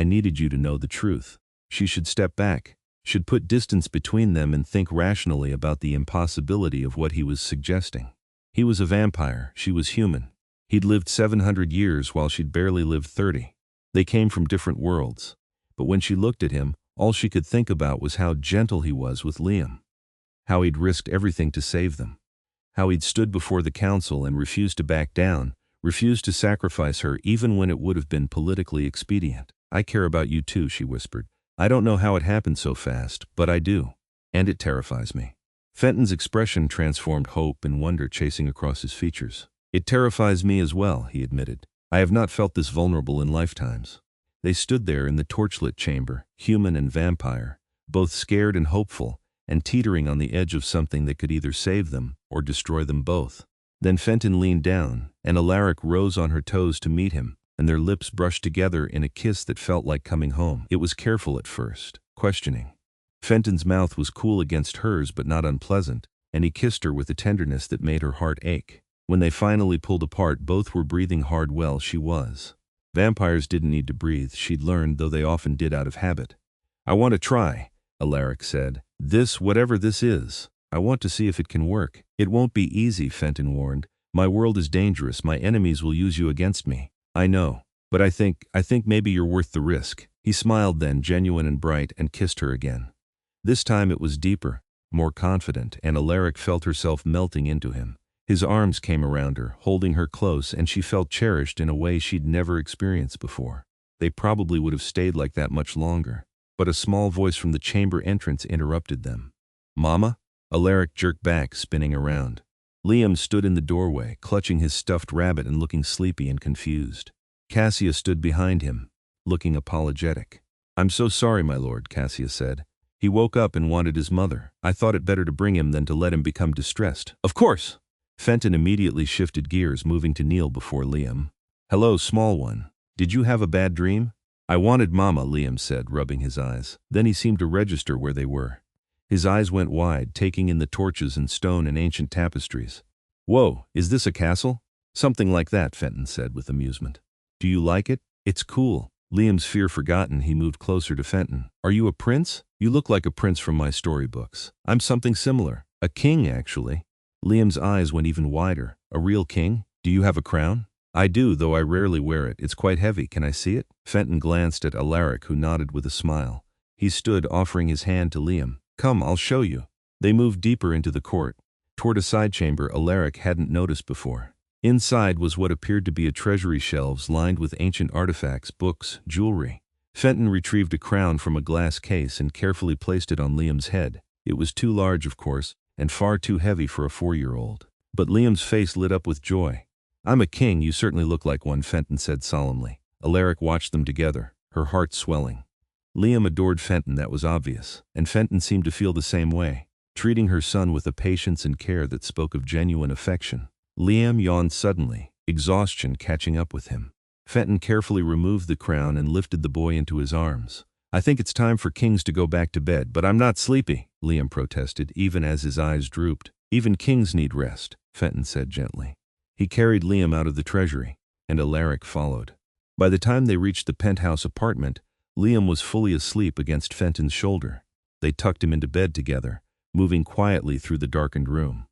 needed you to know the truth. She should step back. should put distance between them and think rationally about the impossibility of what he was suggesting. He was a vampire, she was human. He'd lived 700 years while she'd barely lived 30. They came from different worlds. But when she looked at him, all she could think about was how gentle he was with Liam. How he'd risked everything to save them. How he'd stood before the council and refused to back down, refused to sacrifice her even when it would have been politically expedient. "I care about you too," she whispered. "I don't know how it happened so fast, but I do. And it terrifies me." Fenton's expression transformed hope and wonder chasing across his features. "It terrifies me as well," he admitted. "I have not felt this vulnerable in lifetimes." They stood there in the torchlit chamber, human and vampire, both scared and hopeful, and teetering on the edge of something that could either save them or destroy them both. Then Fenton leaned down, and Alaric rose on her toes to meet him, and their lips brushed together in a kiss that felt like coming home. It was careful at first, questioning. Fenton's mouth was cool against hers but not unpleasant, and he kissed her with a tenderness that made her heart ache. When they finally pulled apart, both were breathing hard. Well, she was. Vampires didn't need to breathe, she'd learned, though they often did out of habit. "I want to try," Alaric said. Whatever this is. I want to see if it can work." "It won't be easy," Fenton warned. "My world is dangerous. My enemies will use you against me." "I know. But I think maybe you're worth the risk." He smiled then, genuine and bright, and kissed her again. This time it was deeper, more confident, and Alaric felt herself melting into him. His arms came around her, holding her close, and she felt cherished in a way she'd never experienced before. They probably would have stayed like that much longer. But a small voice from the chamber entrance interrupted them. "Mama?" Alaric jerked back, spinning around. Liam stood in the doorway, clutching his stuffed rabbit and looking sleepy and confused. Cassia stood behind him, looking apologetic. "I'm so sorry, my lord," Cassia said. "He woke up and wanted his mother. I thought it better to bring him than to let him become distressed." "Of course!" Fenton immediately shifted gears, moving to kneel before Liam. "Hello, small one. Did you have a bad dream?" "I wanted Mama," Liam said, rubbing his eyes. Then he seemed to register where they were. His eyes went wide, taking in the torches and stone and ancient tapestries. "Whoa, is this a castle?" "Something like that," Fenton said with amusement. "Do you like it?" "It's cool." Liam's fear forgotten, he moved closer to Fenton. "Are you a prince?" "You look like a prince from my storybooks." "I'm something similar. A king, actually." Liam's eyes went even wider. "A real king? Do you have a crown?" "I do, though I rarely wear it. It's quite heavy. Can I see it?" Fenton glanced at Alaric, who nodded with a smile. He stood, offering his hand to Liam. "Come, I'll show you." They moved deeper into the court, toward a side chamber Alaric hadn't noticed before. Inside was what appeared to be a treasury shelves lined with ancient artifacts, books, jewelry. Fenton retrieved a crown from a glass case and carefully placed it on Liam's head. It was too large, of course, and far too heavy for a 4-year-old. But Liam's face lit up with joy. "I'm a king, you certainly look like one," Fenton said solemnly. Alaric watched them together, her heart swelling. Liam adored Fenton, that was obvious, and Fenton seemed to feel the same way, treating her son with a patience and care that spoke of genuine affection. Liam yawned suddenly, exhaustion catching up with him. Fenton carefully removed the crown and lifted the boy into his arms. "I think it's time for kings to go back to bed, but I'm not sleepy," Liam protested, even as his eyes drooped. "Even kings need rest," Fenton said gently. He carried Liam out of the treasury, and Alaric followed. By the time they reached the penthouse apartment, Liam was fully asleep against Fenton's shoulder. They tucked him into bed together, moving quietly through the darkened room.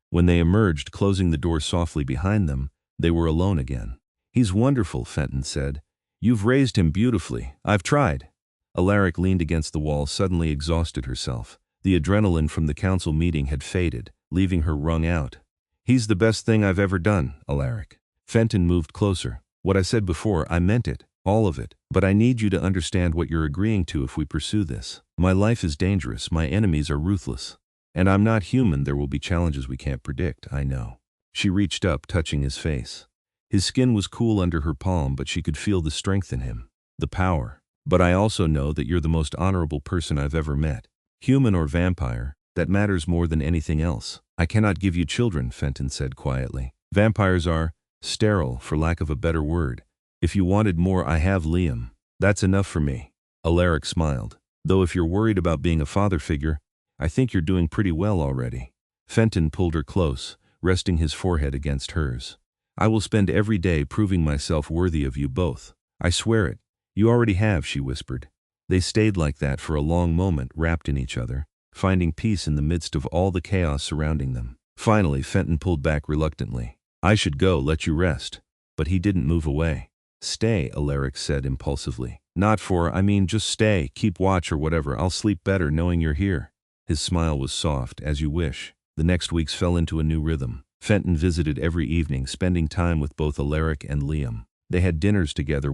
When they emerged, closing the door softly behind them, they were alone again. "He's wonderful," Fenton said. "You've raised him beautifully. I've tried." Alaric leaned against the wall, suddenly exhausted herself. The adrenaline from the council meeting had faded, leaving her wrung out. "He's the best thing I've ever done, Alaric." Fenton moved closer. "What I said before, I meant it, all of it. But I need you to understand what you're agreeing to if we pursue this. My life is dangerous, my enemies are ruthless. And I'm not human, there will be challenges we can't predict, I know." She reached up, touching his face. His skin was cool under her palm, but she could feel the strength in him, the power. "But I also know that you're the most honorable person I've ever met. Human or vampire, that matters more than anything else." "I cannot give you children," Fenton said quietly. "Vampires are sterile, for lack of a better word. If you wanted more, I have Liam. That's enough for me." Alaric smiled. "Though if you're worried about being a father figure, I think you're doing pretty well already." Fenton pulled her close, resting his forehead against hers. "I will spend every day proving myself worthy of you both. I swear it." "You already have," she whispered. They stayed like that for a long moment, wrapped in each other, finding peace in the midst of all the chaos surrounding them. Finally, Fenton pulled back reluctantly. "I should go, let you rest." But he didn't move away. "Stay," Alaric said impulsively. Just stay, keep watch or whatever. I'll sleep better knowing you're here." His smile was soft, "As you wish." The next weeks fell into a new rhythm. Fenton visited every evening, spending time with both Alaric and Liam. They had dinners together.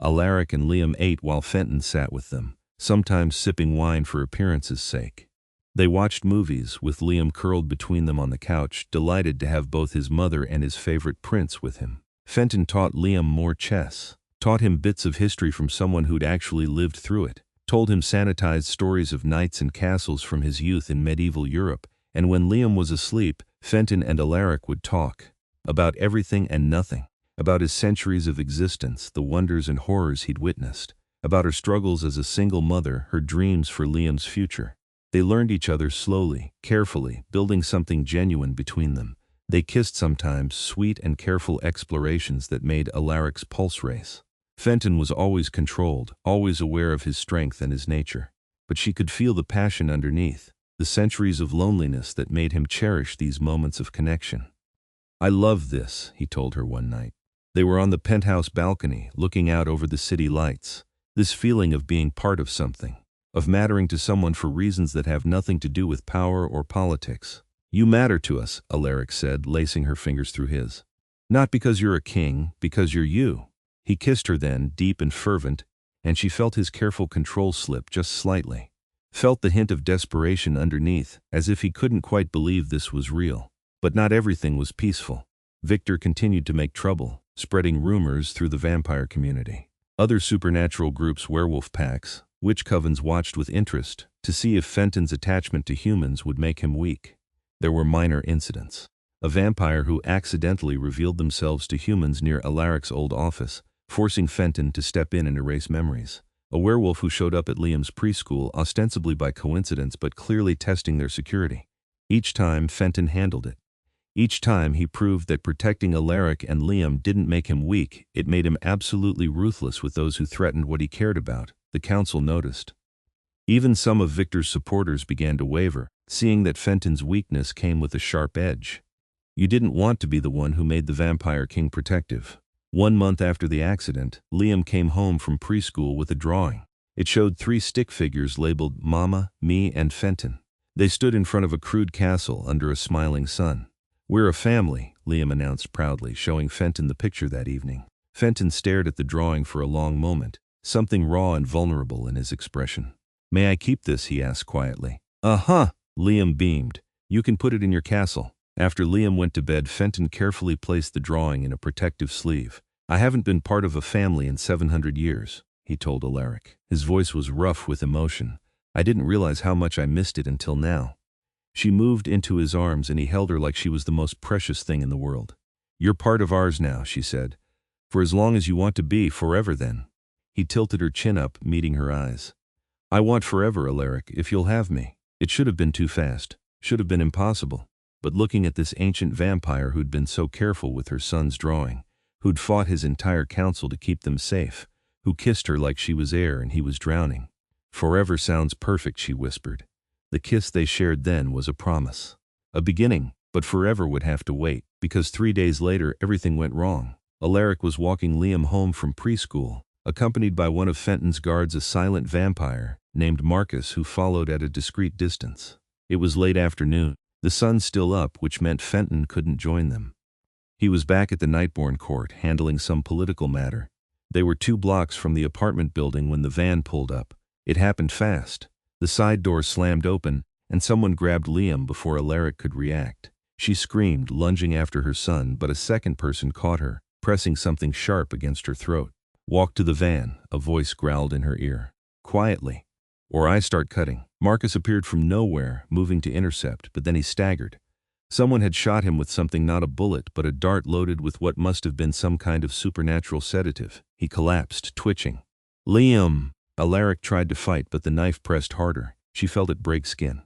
Alaric and Liam ate while Fenton sat with them, sometimes sipping wine for appearance's sake. They watched movies, with Liam curled between them on the couch, delighted to have both his mother and his favorite prince with him. Fenton taught Liam more chess, taught him bits of history from someone who'd actually lived through it, told him sanitized stories of knights and castles from his youth in medieval Europe, and when Liam was asleep, Fenton and Alaric would talk about everything and nothing, about his centuries of existence, the wonders and horrors he'd witnessed, about her struggles as a single mother, her dreams for Liam's future. They learned each other slowly, carefully, building something genuine between them. They kissed sometimes, sweet and careful explorations that made Alaric's pulse race. Fenton was always controlled, always aware of his strength and his nature. But she could feel the passion underneath, the centuries of loneliness that made him cherish these moments of connection. "I love this," he told her one night. They were on the penthouse balcony, looking out over the city lights. This feeling of being part of something, of mattering to someone for reasons that have nothing to do with power or politics. "You matter to us," Alaric said, lacing her fingers through his. "Not because you're a king, because you're you." He kissed her then, deep and fervent, and she felt his careful control slip just slightly. Felt the hint of desperation underneath, as if he couldn't quite believe this was real. But not everything was peaceful. Victor continued to make trouble, spreading rumors through the vampire community. Other supernatural groups, werewolf packs, witch covens watched with interest to see if Fenton's attachment to humans would make him weak. There were minor incidents. A vampire who accidentally revealed themselves to humans near Alaric's old office, forcing Fenton to step in and erase memories. A werewolf who showed up at Liam's preschool, ostensibly by coincidence but clearly testing their security. Each time, Fenton handled it. Each time he proved that protecting Alaric and Liam didn't make him weak, it made him absolutely ruthless with those who threatened what he cared about, the council noticed. Even some of Victor's supporters began to waver, seeing that Fenton's weakness came with a sharp edge. You didn't want to be the one who made the Vampire King protective. 1 month after the accident, Liam came home from preschool with a drawing. It showed 3 stick figures labeled Mama, Me, and Fenton. They stood in front of a crude castle under a smiling sun. "We're a family," Liam announced proudly, showing Fenton the picture that evening. Fenton stared at the drawing for a long moment, something raw and vulnerable in his expression. "May I keep this?" he asked quietly. "Uh-huh," Liam beamed. "You can put it in your castle." After Liam went to bed, Fenton carefully placed the drawing in a protective sleeve. "I haven't been part of a family in 700 years, he told Alaric. His voice was rough with emotion. "I didn't realize how much I missed it until now." She moved into his arms and he held her like she was the most precious thing in the world. "You're part of ours now," she said. "For as long as you want to be, forever then." He tilted her chin up, meeting her eyes. "I want forever, Alaric, if you'll have me." It should have been too fast, should have been impossible. But looking at this ancient vampire who'd been so careful with her son's drawing, who'd fought his entire council to keep them safe, who kissed her like she was air and he was drowning. "Forever sounds perfect," she whispered. The kiss they shared then was a promise. A beginning, but forever would have to wait, because 3 days later everything went wrong. Alaric was walking Liam home from preschool, accompanied by one of Fenton's guards, a silent vampire named Marcus, who followed at a discreet distance. It was late afternoon, the sun still up, which meant Fenton couldn't join them. He was back at the Nightborn court, handling some political matter. They were 2 blocks from the apartment building when the van pulled up. It happened fast. The side door slammed open, and someone grabbed Liam before Alaric could react. She screamed, lunging after her son, but a second person caught her, pressing something sharp against her throat. "Walk to the van," a voice growled in her ear. "Quietly, or I start cutting." Marcus appeared from nowhere, moving to intercept, but then he staggered. Someone had shot him with something, not a bullet, but a dart loaded with what must have been some kind of supernatural sedative. He collapsed, twitching. "Liam!" Alaric tried to fight, but the knife pressed harder. She felt it break skin.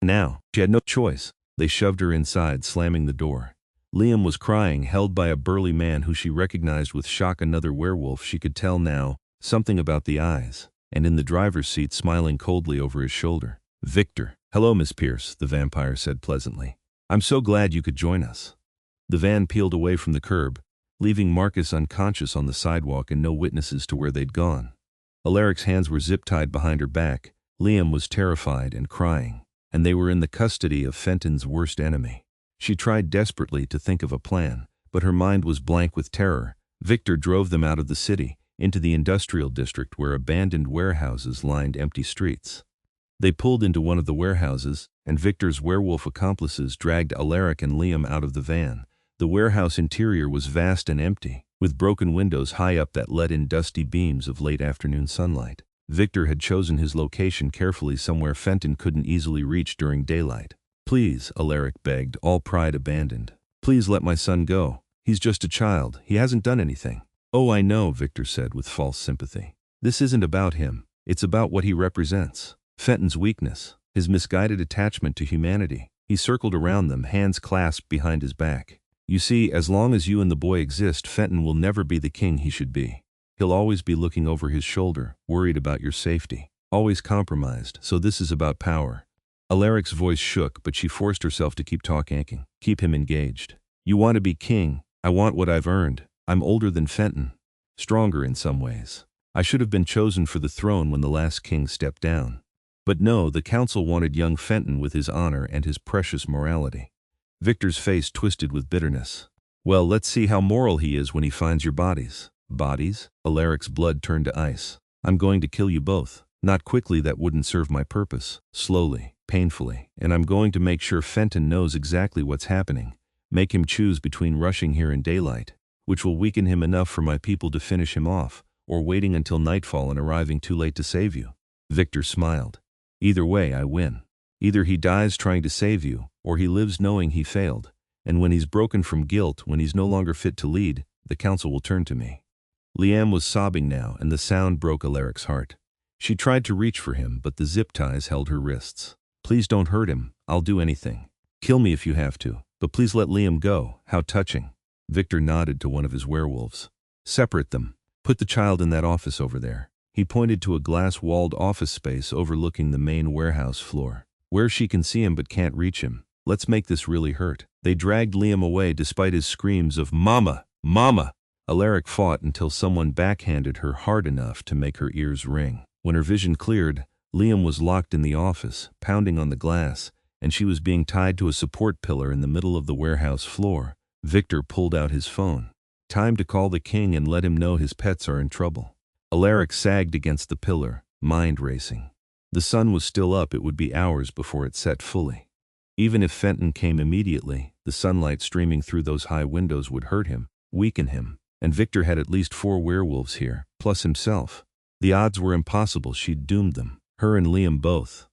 Now, she had no choice. They shoved her inside, slamming the door. Liam was crying, held by a burly man who she recognized with shock. Another werewolf, she could tell now, something about the eyes. and in the driver's seat smiling coldly over his shoulder. Victor. Hello, Miss Pierce, the vampire said pleasantly. I'm so glad you could join us. The van peeled away from the curb, leaving Marcus unconscious on the sidewalk and no witnesses to where they'd gone. Alaric's hands were zip-tied behind her back. Liam was terrified and crying, and they were in the custody of Fenton's worst enemy. She tried desperately to think of a plan, but her mind was blank with terror. Victor drove them out of the city, into the industrial district where abandoned warehouses lined empty streets. They pulled into one of the warehouses, and Victor's werewolf accomplices dragged Alaric and Liam out of the van. The warehouse interior was vast and empty, with broken windows high up that let in dusty beams of late afternoon sunlight. Victor had chosen his location carefully, somewhere Fenton couldn't easily reach during daylight. Please, Alaric begged, all pride abandoned. Please let my son go. He's just a child. He hasn't done anything. Oh, I know, Victor said with false sympathy. This isn't about him. It's about what he represents. Fenton's weakness, his misguided attachment to humanity. He circled around them, hands clasped behind his back. You see, as long as you and the boy exist, Fenton will never be the king he should be. He'll always be looking over his shoulder, worried about your safety, always compromised, so this is about power. Alaric's voice shook, but she forced herself to keep talking, keep him engaged. You want to be king. I want what I've earned. I'm older than Fenton. Stronger in some ways. I should have been chosen for the throne when the last king stepped down. But no, the council wanted young Fenton with his honor and his precious morality. Victor's face twisted with bitterness. Well, let's see how moral he is when he finds your bodies. Bodies? Alaric's blood turned to ice. I'm going to kill you both. Not quickly, that wouldn't serve my purpose. Slowly, painfully. And I'm going to make sure Fenton knows exactly what's happening. Make him choose between rushing here in daylight, which will weaken him enough for my people to finish him off, or waiting until nightfall and arriving too late to save you. Victor smiled. Either way, I win. Either he dies trying to save you, or he lives knowing he failed. And when he's broken from guilt, when he's no longer fit to lead, the council will turn to me. Liam was sobbing now, and the sound broke Alaric's heart. She tried to reach for him, but the zip ties held her wrists. Please don't hurt him. I'll do anything. Kill me if you have to, but please let Liam go. How touching. Victor nodded to one of his werewolves. Separate them. Put the child in that office over there. He pointed to a glass-walled office space overlooking the main warehouse floor, where she can see him but can't reach him. Let's make this really hurt. They dragged Liam away despite his screams of "Mama! Mama!" Alaric fought until someone backhanded her hard enough to make her ears ring. When her vision cleared, Liam was locked in the office, pounding on the glass, and she was being tied to a support pillar in the middle of the warehouse floor. Victor pulled out his phone. Time to call the king and let him know his pets are in trouble. Alaric sagged against the pillar, mind racing. The sun was still up. It would be hours before it set fully. Even if Fenton came immediately, the sunlight streaming through those high windows would hurt him, weaken him, and Victor had at least 4 werewolves here, plus himself. The odds were impossible. She'd doomed them, her and Liam both.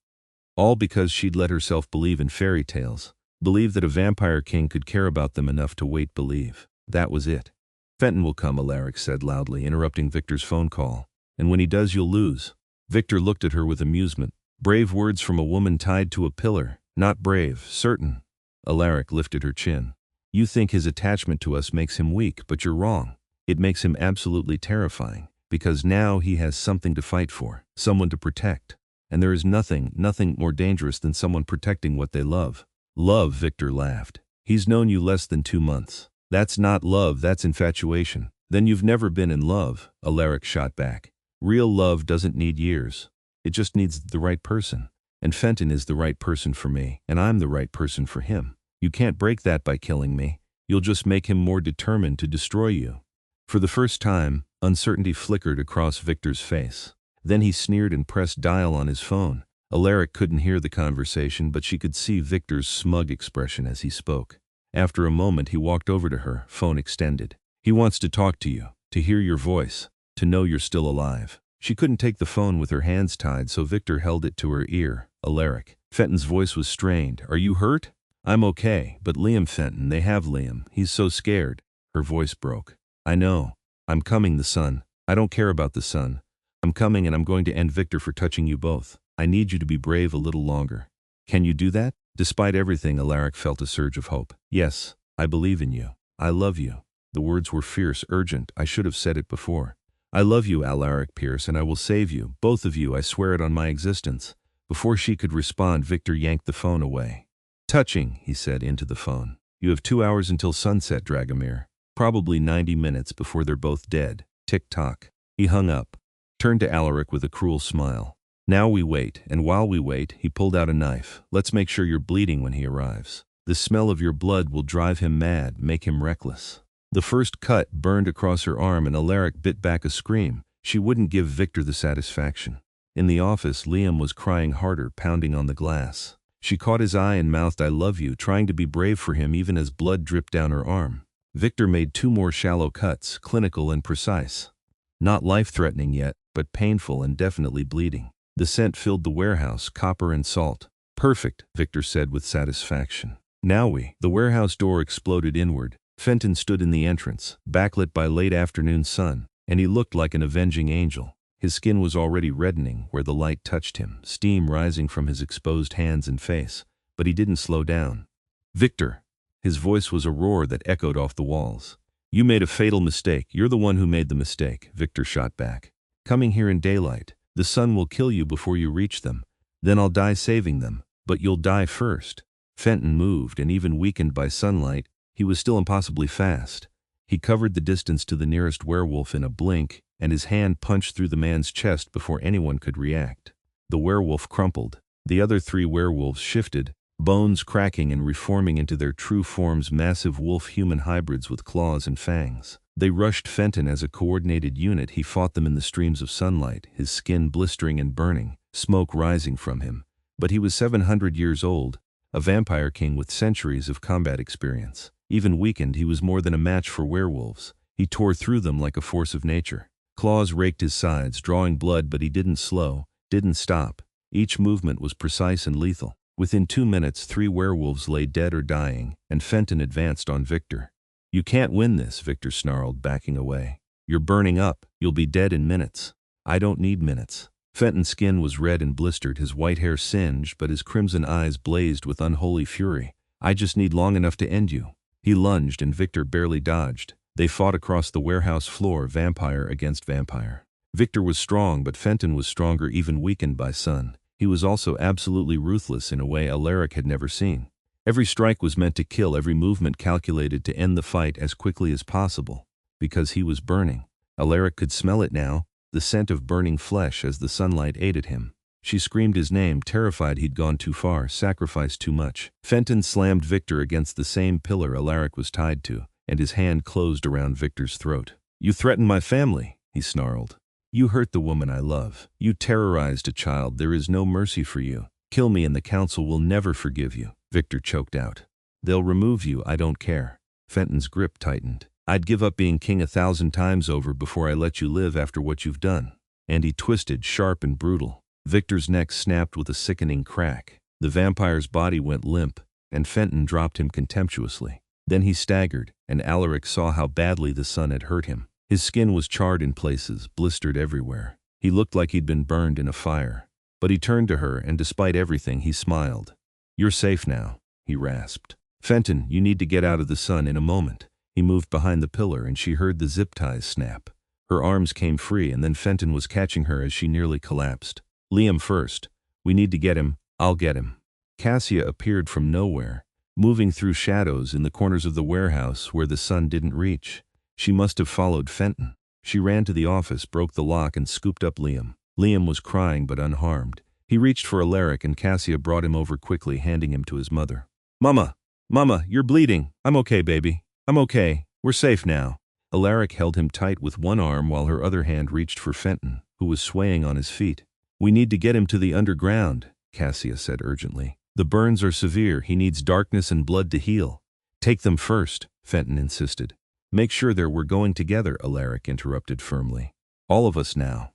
All because she'd let herself believe in fairy tales, believe that a vampire king could care about them enough to wait, believe. That was it. Fenton will come, Alaric said loudly, interrupting Victor's phone call. And when he does, you'll lose. Victor looked at her with amusement. Brave words from a woman tied to a pillar. Not brave, certain. Alaric lifted her chin. You think his attachment to us makes him weak, but you're wrong. It makes him absolutely terrifying, because now he has something to fight for, someone to protect. And there is nothing more dangerous than someone protecting what they love. Love, Victor laughed. He's known you less than 2 months. That's not love, that's infatuation. Then you've never been in love, Alaric shot back. Real love doesn't need years. It just needs the right person. And Fenton is the right person for me, and I'm the right person for him. You can't break that by killing me. You'll just make him more determined to destroy you. For the first time, uncertainty flickered across Victor's face. Then he sneered and pressed dial on his phone. Alaric couldn't hear the conversation, but she could see Victor's smug expression as he spoke. After a moment, he walked over to her, phone extended. He wants to talk to you, to hear your voice, to know you're still alive. She couldn't take the phone with her hands tied, so Victor held it to her ear. Alaric. Fenton's voice was strained. Are you hurt? I'm okay, but Liam, Fenton, they have Liam. He's so scared. Her voice broke. I know. I'm coming, the sun. I don't care about the sun. I'm coming, and I'm going to end Victor for touching you both. I need you to be brave a little longer. Can you do that? Despite everything, Alaric felt a surge of hope. Yes, I believe in you. I love you. The words were fierce, urgent. I should have said it before. I love you, Alaric Pierce, and I will save you, both of you, I swear it on my existence. Before she could respond, Victor yanked the phone away. Touching, he said into the phone. You have 2 hours until sunset, Dragomir. Probably 90 minutes before they're both dead. Tick-tock. He hung up, turned to Alaric with a cruel smile. Now we wait, and while we wait, he pulled out a knife. Let's make sure you're bleeding when he arrives. The smell of your blood will drive him mad, make him reckless. The first cut burned across her arm and Alaric bit back a scream. She wouldn't give Victor the satisfaction. In the office, Liam was crying harder, pounding on the glass. She caught his eye and mouthed, I love you, trying to be brave for him even as blood dripped down her arm. Victor made 2 more shallow cuts, clinical and precise. Not life-threatening yet, but painful and definitely bleeding. The scent filled the warehouse, copper and salt. Perfect, Victor said with satisfaction. Now The warehouse door exploded inward. Fenton stood in the entrance, backlit by late afternoon sun, and he looked like an avenging angel. His skin was already reddening where the light touched him, steam rising from his exposed hands and face, but he didn't slow down. Victor! His voice was a roar that echoed off the walls. You made a fatal mistake. You're the one who made the mistake, Victor shot back. Coming here in daylight. The sun will kill you before you reach them. Then I'll die saving them, but you'll die first. Fenton moved, and even weakened by sunlight, he was still impossibly fast. He covered the distance to the nearest werewolf in a blink, and his hand punched through the man's chest before anyone could react. The werewolf crumpled. The other 3 werewolves shifted, bones cracking and reforming into their true forms, massive wolf-human hybrids with claws and fangs. They rushed Fenton as a coordinated unit. He fought them in the streams of sunlight, his skin blistering and burning, smoke rising from him. But he was 700 years old, a vampire king with centuries of combat experience. Even weakened, he was more than a match for werewolves. He tore through them like a force of nature. Claws raked his sides, drawing blood, but he didn't slow, didn't stop. Each movement was precise and lethal. Within 2 minutes, 3 werewolves lay dead or dying, and Fenton advanced on Victor. You can't win this, Victor snarled, backing away. You're burning up. You'll be dead in minutes. I don't need minutes. Fenton's skin was red and blistered, his white hair singed, but his crimson eyes blazed with unholy fury. I just need long enough to end you. He lunged, and Victor barely dodged. They fought across the warehouse floor, vampire against vampire. Victor was strong, but Fenton was stronger, even weakened by sun. He was also absolutely ruthless in a way Alaric had never seen. Every strike was meant to kill, every movement calculated to end the fight as quickly as possible. Because he was burning. Alaric could smell it now, the scent of burning flesh as the sunlight aided him. She screamed his name, terrified he'd gone too far, sacrificed too much. Fenton slammed Victor against the same pillar Alaric was tied to, and his hand closed around Victor's throat. You threatened my family, he snarled. You hurt the woman I love. You terrorized a child. There is no mercy for you. Kill me and the council will never forgive you. Victor choked out. They'll remove you, I don't care. Fenton's grip tightened. I'd give up being king 1,000 times over before I let you live after what you've done. And he twisted, sharp and brutal. Victor's neck snapped with a sickening crack. The vampire's body went limp, and Fenton dropped him contemptuously. Then he staggered, and Alaric saw how badly the sun had hurt him. His skin was charred in places, blistered everywhere. He looked like he'd been burned in a fire. But he turned to her, and despite everything, he smiled. You're safe now, he rasped. Fenton, you need to get out of the sun in a moment. He moved behind the pillar, and she heard the zip ties snap. Her arms came free, and then Fenton was catching her as she nearly collapsed. Liam first. We need to get him. I'll get him. Cassia appeared from nowhere, moving through shadows in the corners of the warehouse where the sun didn't reach. She must have followed Fenton. She ran to the office, broke the lock, and scooped up Liam. Liam was crying but unharmed. He reached for Alaric, and Cassia brought him over quickly, handing him to his mother. Mama! Mama, you're bleeding. I'm okay, baby. I'm okay. We're safe now. Alaric held him tight with one arm while her other hand reached for Fenton, who was swaying on his feet. We need to get him to the underground, Cassia said urgently. The burns are severe. He needs darkness and blood to heal. Take them first, Fenton insisted. Make sure we're going together, Alaric interrupted firmly. All of us now.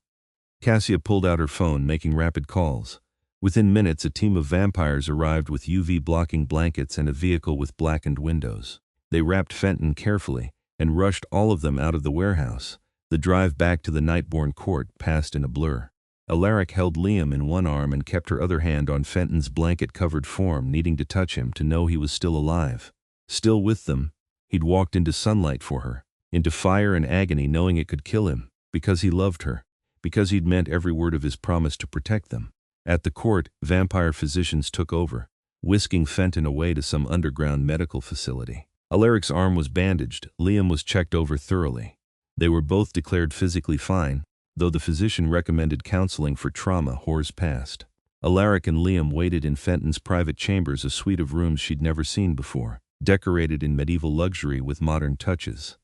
Cassia pulled out her phone, making rapid calls. Within minutes, a team of vampires arrived with UV-blocking blankets and a vehicle with blackened windows. They wrapped Fenton carefully and rushed all of them out of the warehouse. The drive back to the Nightborn court passed in a blur. Alaric held Liam in one arm and kept her other hand on Fenton's blanket-covered form, needing to touch him to know he was still alive. Still with them, he'd walked into sunlight for her, into fire and agony knowing it could kill him, because he loved her, because he'd meant every word of his promise to protect them. At the court, vampire physicians took over, whisking Fenton away to some underground medical facility. Alaric's arm was bandaged, Liam was checked over thoroughly. They were both declared physically fine, though the physician recommended counseling for trauma horrors past. Alaric and Liam waited in Fenton's private chambers, a suite of rooms she'd never seen before, decorated in medieval luxury with modern touches.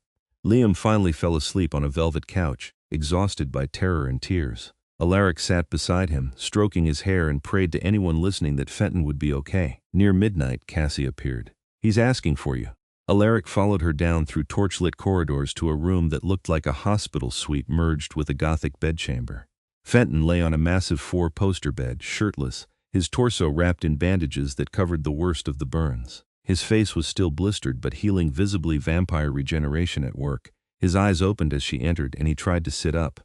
Liam finally fell asleep on a velvet couch, exhausted by terror and tears. Alaric sat beside him, stroking his hair, and prayed to anyone listening that Fenton would be okay. Near midnight, Cassie appeared. "He's asking for you." Alaric followed her down through torchlit corridors to a room that looked like a hospital suite merged with a Gothic bedchamber. Fenton lay on a massive 4-poster bed, shirtless, his torso wrapped in bandages that covered the worst of the burns. His face was still blistered but healing, visibly vampire regeneration at work. His eyes opened as she entered, and he tried to sit up.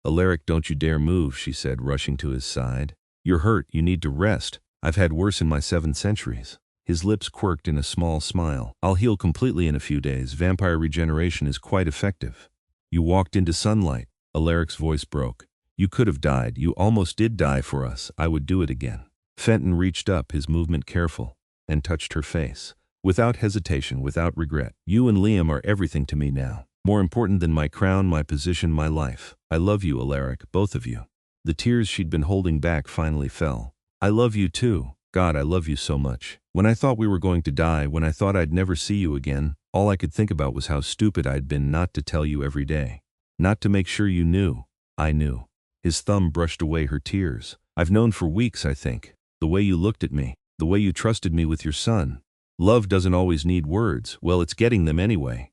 "Alaric, don't you dare move," she said, rushing to his side. "You're hurt, you need to rest. I've had worse in my 7 centuries. His lips quirked in a small smile. "I'll heal completely in a few days. Vampire regeneration is quite effective." "You walked into sunlight." Alaric's voice broke. "You could have died. You almost did die for us. I would do it again." Fenton reached up, his movement careful, and touched her face. Without hesitation, without regret. "You and Liam are everything to me now. More important than my crown, my position, my life. I love you, Alaric, both of you." The tears she'd been holding back finally fell. "I love you too. God, I love you so much. When I thought we were going to die, when I thought I'd never see you again, all I could think about was how stupid I'd been not to tell you every day. Not to make sure you knew. I knew." His thumb brushed away her tears. "I've known for weeks, I think. The way you looked at me, the way you trusted me with your son. Love doesn't always need words. Well, it's getting them anyway."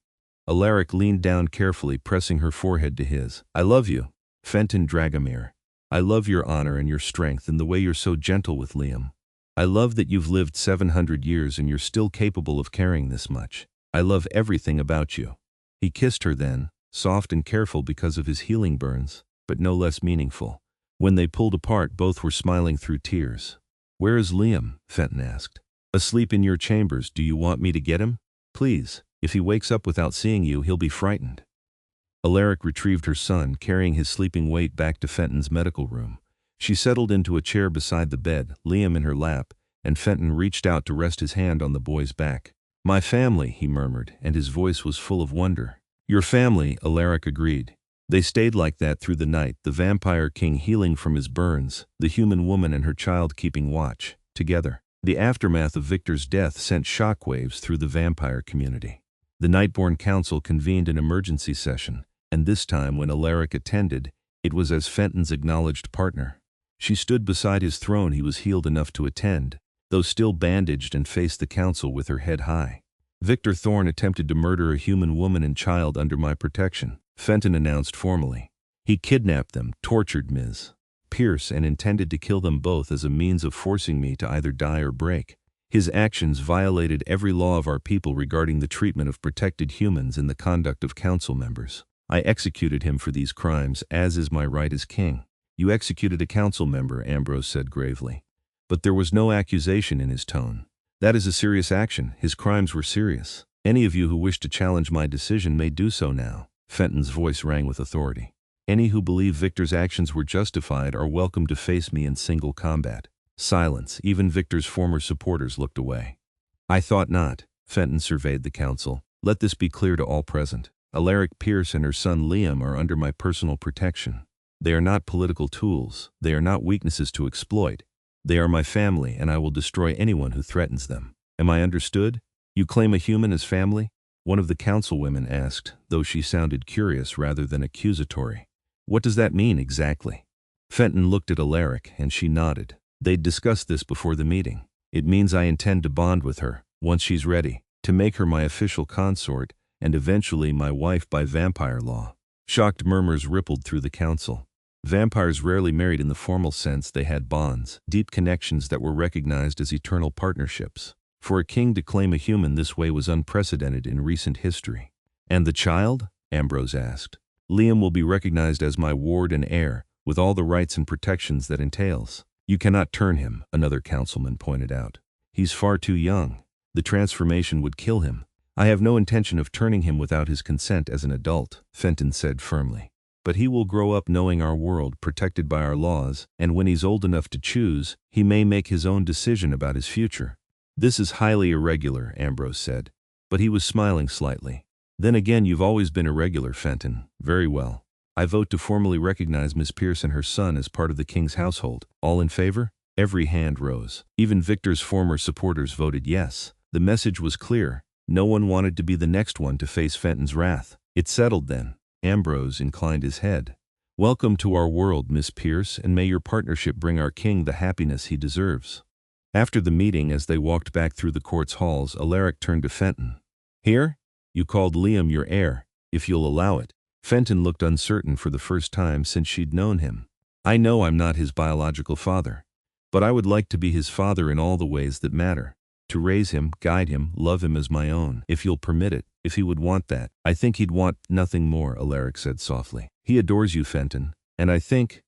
Alaric leaned down carefully, pressing her forehead to his. "I love you, Fenton Dragomir. I love your honor and your strength and the way you're so gentle with Liam. I love that you've lived 700 years and you're still capable of caring this much. I love everything about you." He kissed her then, soft and careful because of his healing burns, but no less meaningful. When they pulled apart, both were smiling through tears. "Where is Liam?" Fenton asked. "Asleep in your chambers. Do you want me to get him? Please. If he wakes up without seeing you, he'll be frightened." Alaric retrieved her son, carrying his sleeping weight back to Fenton's medical room. She settled into a chair beside the bed, Liam in her lap, and Fenton reached out to rest his hand on the boy's back. "My family," he murmured, and his voice was full of wonder. "Your family," Alaric agreed. They stayed like that through the night, the vampire king healing from his burns, the human woman and her child keeping watch, together. The aftermath of Victor's death sent shockwaves through the vampire community. The Nightborn Council convened an emergency session, and this time when Alaric attended, it was as Fenton's acknowledged partner. She stood beside his throne. He was healed enough to attend, though still bandaged, and faced the council with her head high. "Victor Thorne attempted to murder a human woman and child under my protection," Fenton announced formally. "He kidnapped them, tortured Ms. Pierce, and intended to kill them both as a means of forcing me to either die or break. His actions violated every law of our people regarding the treatment of protected humans and the conduct of council members. I executed him for these crimes, as is my right as king." "You executed a council member," Ambrose said gravely. But there was no accusation in his tone. "That is a serious action. His crimes were serious. Any of you who wish to challenge my decision may do so now." Fenton's voice rang with authority. "Any who believe Victor's actions were justified are welcome to face me in single combat." Silence. Even Victor's former supporters looked away. "I thought not." Fenton surveyed the council. "Let this be clear to all present. Alaric Pierce and her son Liam are under my personal protection. They are not political tools. They are not weaknesses to exploit. They are my family, and I will destroy anyone who threatens them. Am I understood? You claim a human as family?" One of the councilwomen asked, though she sounded curious rather than accusatory. "What does that mean exactly?" Fenton looked at Alaric, and she nodded. They'd discussed this before the meeting. "It means I intend to bond with her, once she's ready, to make her my official consort, and eventually my wife by vampire law." Shocked murmurs rippled through the council. Vampires rarely married in the formal sense. They had bonds, deep connections that were recognized as eternal partnerships. For a king to claim a human this way was unprecedented in recent history. "And the child?" Ambrose asked. "Liam will be recognized as my ward and heir, with all the rights and protections that entails." "You cannot turn him," another councilman pointed out. "He's far too young. The transformation would kill him." "I have no intention of turning him without his consent as an adult," Fenton said firmly. But he will grow up knowing our world, protected by our laws, and when he's old enough to choose, he may make his own decision about his future." "This is highly irregular," Ambrose said. But he was smiling slightly. "Then again, you've always been irregular, Fenton. Very well. I vote to formally recognize Miss Pierce and her son as part of the king's household. All in favor?" Every hand rose. Even Victor's former supporters voted yes. The message was clear. No one wanted to be the next one to face Fenton's wrath. "It's settled then." Ambrose inclined his head. "Welcome to our world, Miss Pierce, and may your partnership bring our king the happiness he deserves." After the meeting, as they walked back through the court's halls, Alaric turned to Fenton. "Here? You called Liam your heir, if you'll allow it." Fenton looked uncertain for the first time since she'd known him. "I know I'm not his biological father, but I would like to be his father in all the ways that matter. To raise him, guide him, love him as my own, if you'll permit it, if he would want that." "I think he'd want nothing more," Alaric said softly. "He adores you, Fenton, and I think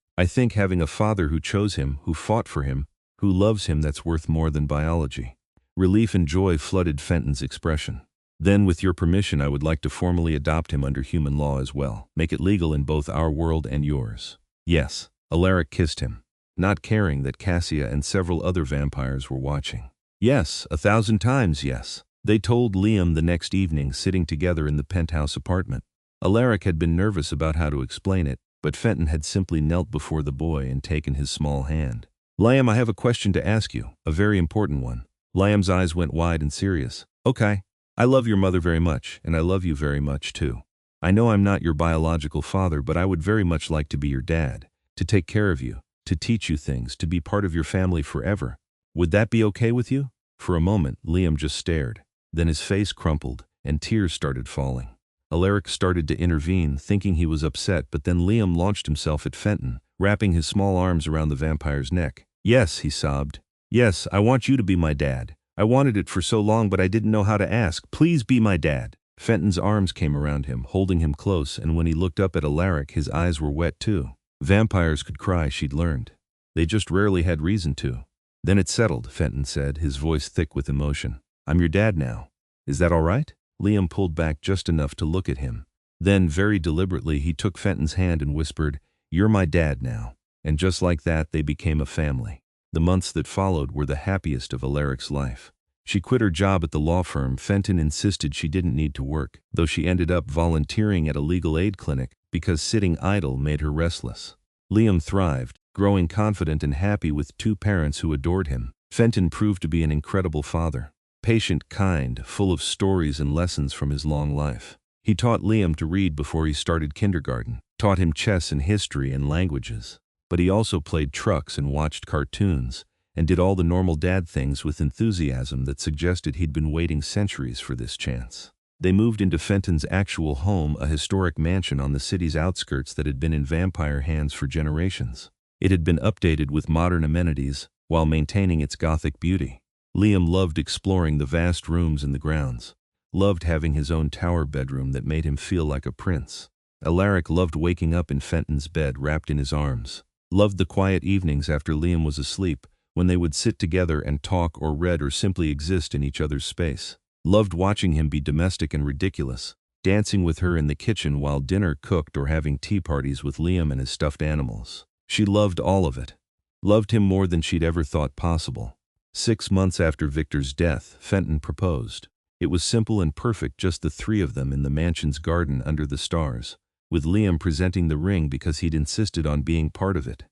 having a father who chose him, who fought for him, who loves him, that's worth more than biology." Relief and joy flooded Fenton's expression. "Then, with your permission, I would like to formally adopt him under human law as well. Make it legal in both our world and yours." "Yes." Alaric kissed him, not caring that Cassia and several other vampires were watching. "Yes, 1,000 times yes." They told Liam the next evening, sitting together in the penthouse apartment. Alaric had been nervous about how to explain it, but Fenton had simply knelt before the boy and taken his small hand. "Liam, I have a question to ask you, a very important one." Liam's eyes went wide and serious. "Okay. I love your mother very much, and I love you very much too. I know I'm not your biological father, but I would very much like to be your dad, to take care of you, to teach you things, to be part of your family forever. Would that be okay with you?" For a moment, Liam just stared. Then his face crumpled, and tears started falling. Alaric started to intervene, thinking he was upset, but then Liam launched himself at Fenton, wrapping his small arms around the vampire's neck. "Yes," he sobbed. "Yes, I want you to be my dad. I wanted it for so long, but I didn't know how to ask. Please be my dad." Fenton's arms came around him, holding him close, and when he looked up at Alaric, his eyes were wet too. Vampires could cry, she'd learned. They just rarely had reason to. "Then it's settled," Fenton said, his voice thick with emotion. "I'm your dad now. Is that all right?" Liam pulled back just enough to look at him. Then, very deliberately, he took Fenton's hand and whispered, "You're my dad now." And just like that, they became a family. The months that followed were the happiest of Alaric's life. She quit her job at the law firm. Fenton insisted she didn't need to work, though she ended up volunteering at a legal aid clinic because sitting idle made her restless. Liam thrived, growing confident and happy with 2 parents who adored him. Fenton proved to be an incredible father. Patient, kind, full of stories and lessons from his long life. He taught Liam to read before he started kindergarten, taught him chess and history and languages. But he also played trucks and watched cartoons, and did all the normal dad things with enthusiasm that suggested he'd been waiting centuries for this chance. They moved into Fenton's actual home, a historic mansion on the city's outskirts that had been in vampire hands for generations. It had been updated with modern amenities, while maintaining its Gothic beauty. Liam loved exploring the vast rooms and the grounds, loved having his own tower bedroom that made him feel like a prince. Alaric loved waking up in Fenton's bed wrapped in his arms, loved the quiet evenings after Liam was asleep, when they would sit together and talk or read or simply exist in each other's space. Loved watching him be domestic and ridiculous, dancing with her in the kitchen while dinner cooked or having tea parties with Liam and his stuffed animals. She loved all of it. Loved him more than she'd ever thought possible. 6 months after Victor's death, Fenton proposed. It was simple and perfect, just the 3 of them in the mansion's garden under the stars, with Liam presenting the ring because he'd insisted on being part of it.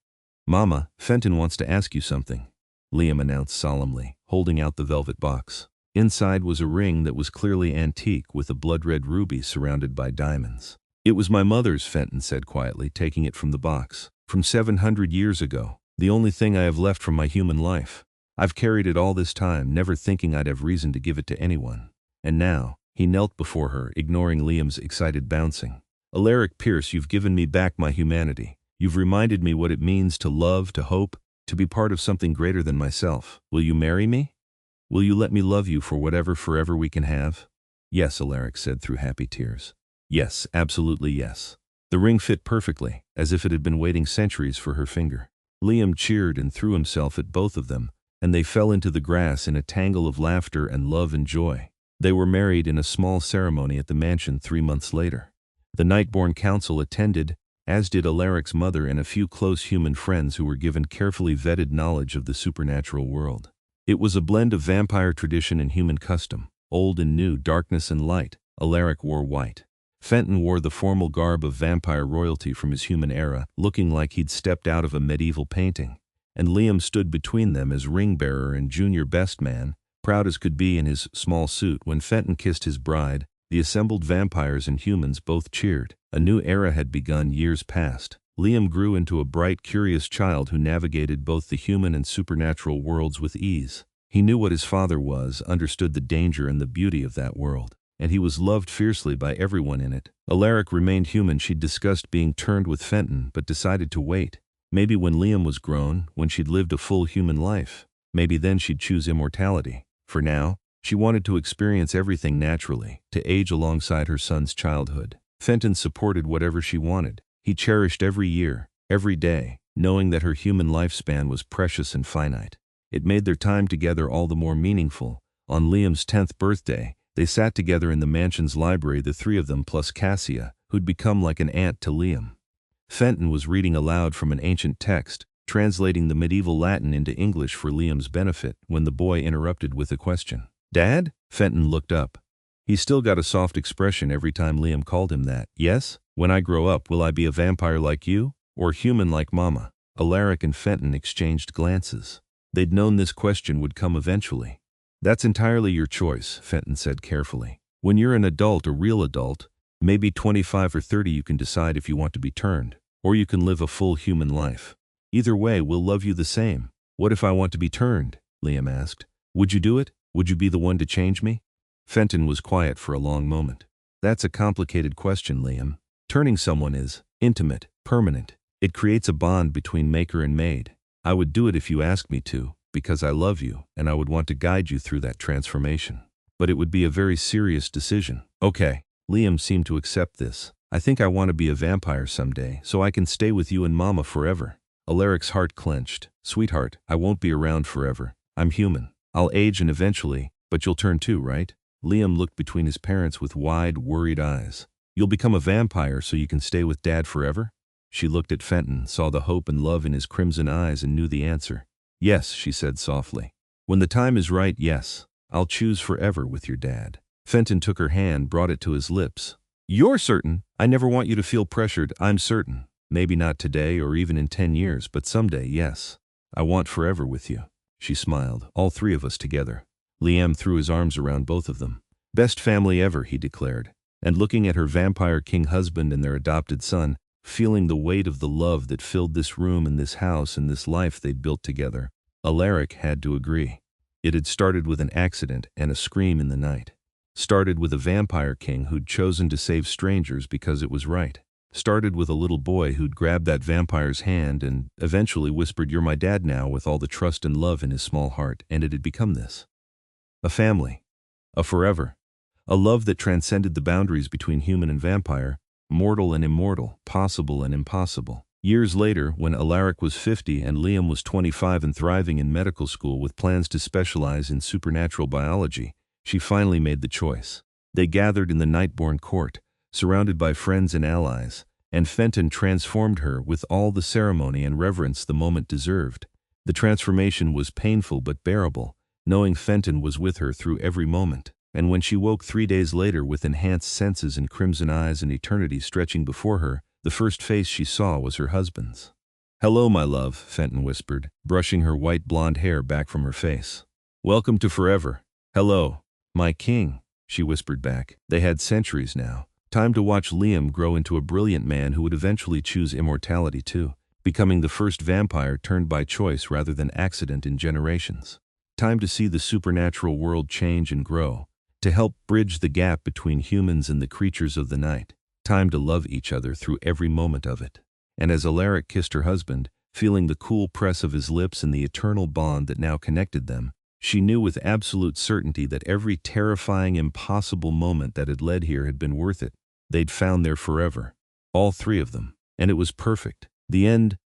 "Mama, Fenton wants to ask you something," Liam announced solemnly, holding out the velvet box. Inside was a ring that was clearly antique, with a blood-red ruby surrounded by diamonds. "It was my mother's," Fenton said quietly, taking it from the box. "From 700 years ago. The only thing I have left from my human life. I've carried it all this time, never thinking I'd have reason to give it to anyone." And now, he knelt before her, ignoring Liam's excited bouncing. "Alaric Pierce, you've given me back my humanity. You've reminded me what it means to love, to hope, to be part of something greater than myself. Will you marry me? Will you let me love you for whatever forever we can have?" "Yes," Alaric said through happy tears. "Yes, absolutely yes." The ring fit perfectly, as if it had been waiting centuries for her finger. Liam cheered and threw himself at both of them, and they fell into the grass in a tangle of laughter and love and joy. They were married in a small ceremony at the mansion 3 months later. The Nightborn Council attended, as did Alaric's mother and a few close human friends who were given carefully vetted knowledge of the supernatural world. It was a blend of vampire tradition and human custom, old and new, darkness and light. Alaric wore white. Fenton wore the formal garb of vampire royalty from his human era, looking like he'd stepped out of a medieval painting. And Liam stood between them as ring-bearer and junior best man, proud as could be in his small suit. When Fenton kissed his bride, the assembled vampires and humans both cheered. A new era had begun years past. Liam grew into a bright, curious child who navigated both the human and supernatural worlds with ease. He knew what his father was, understood the danger and the beauty of that world, and he was loved fiercely by everyone in it. Alaric remained human. She'd discussed being turned with Fenton, but decided to wait. Maybe when Liam was grown, when she'd lived a full human life, maybe then she'd choose immortality. For now, she wanted to experience everything naturally, to age alongside her son's childhood. Fenton supported whatever she wanted. He cherished every year, every day, knowing that her human lifespan was precious and finite. It made their time together all the more meaningful. On Liam's 10th birthday, they sat together in the mansion's library, the three of them plus Cassia, who'd become like an aunt to Liam. Fenton was reading aloud from an ancient text, translating the medieval Latin into English for Liam's benefit, when the boy interrupted with a question. "Dad?" Fenton looked up. He still got a soft expression every time Liam called him that. "Yes? When I grow up, will I be a vampire like you? Or human like Mama?" Alaric and Fenton exchanged glances. They'd known this question would come eventually. "That's entirely your choice," Fenton said carefully. "When you're an adult, a real adult, maybe 25 or 30, you can decide if you want to be turned, or you can live a full human life. Either way, we'll love you the same." "What if I want to be turned?" Liam asked. "Would you do it? Would you be the one to change me?" Fenton was quiet for a long moment. "That's a complicated question, Liam. Turning someone is intimate, permanent. It creates a bond between maker and made. I would do it if you asked me to, because I love you, and I would want to guide you through that transformation. But it would be a very serious decision." "Okay." Liam seemed to accept this. "I think I want to be a vampire someday, so I can stay with you and Mama forever." Alaric's heart clenched. "Sweetheart, I won't be around forever. I'm human. I'll age and eventually, but you'll turn too, right?" Liam looked between his parents with wide, worried eyes. "You'll become a vampire so you can stay with Dad forever?" She looked at Fenton, saw the hope and love in his crimson eyes, and knew the answer. "Yes," she said softly. "When the time is right, yes. I'll choose forever with your dad." Fenton took her hand, brought it to his lips. "You're certain? I never want you to feel pressured. I'm certain. Maybe not today or even in 10 years, but someday, yes. I want forever with you." She smiled. "All three of us together." Liam threw his arms around both of them. "Best family ever," he declared. And looking at her vampire king husband and their adopted son, feeling the weight of the love that filled this room and this house and this life they'd built together, Alaric had to agree. It had started with an accident and a scream in the night. Started with a vampire king who'd chosen to save strangers because it was right. Started with a little boy who'd grabbed that vampire's hand and eventually whispered, "You're my dad now," with all the trust and love in his small heart, and it had become this. A family. A forever. A love that transcended the boundaries between human and vampire, mortal and immortal, possible and impossible. Years later, when Alaric was 50 and Liam was 25 and thriving in medical school with plans to specialize in supernatural biology, she finally made the choice. They gathered in the Nightborn court, surrounded by friends and allies, and Fenton transformed her with all the ceremony and reverence the moment deserved. The transformation was painful but bearable, knowing Fenton was with her through every moment. And when she woke 3 days later with enhanced senses and crimson eyes and eternity stretching before her, the first face she saw was her husband's. "Hello, my love," Fenton whispered, brushing her white blonde hair back from her face. "Welcome to forever." "Hello, my king," she whispered back. They had centuries now. Time to watch Liam grow into a brilliant man who would eventually choose immortality too, becoming the first vampire turned by choice rather than accident in generations. Time to see the supernatural world change and grow, to help bridge the gap between humans and the creatures of the night. Time to love each other through every moment of it. And as Alaric kissed her husband, feeling the cool press of his lips and the eternal bond that now connected them, she knew with absolute certainty that every terrifying, impossible moment that had led here had been worth it. They'd found their forever. All three of them. And it was perfect. The end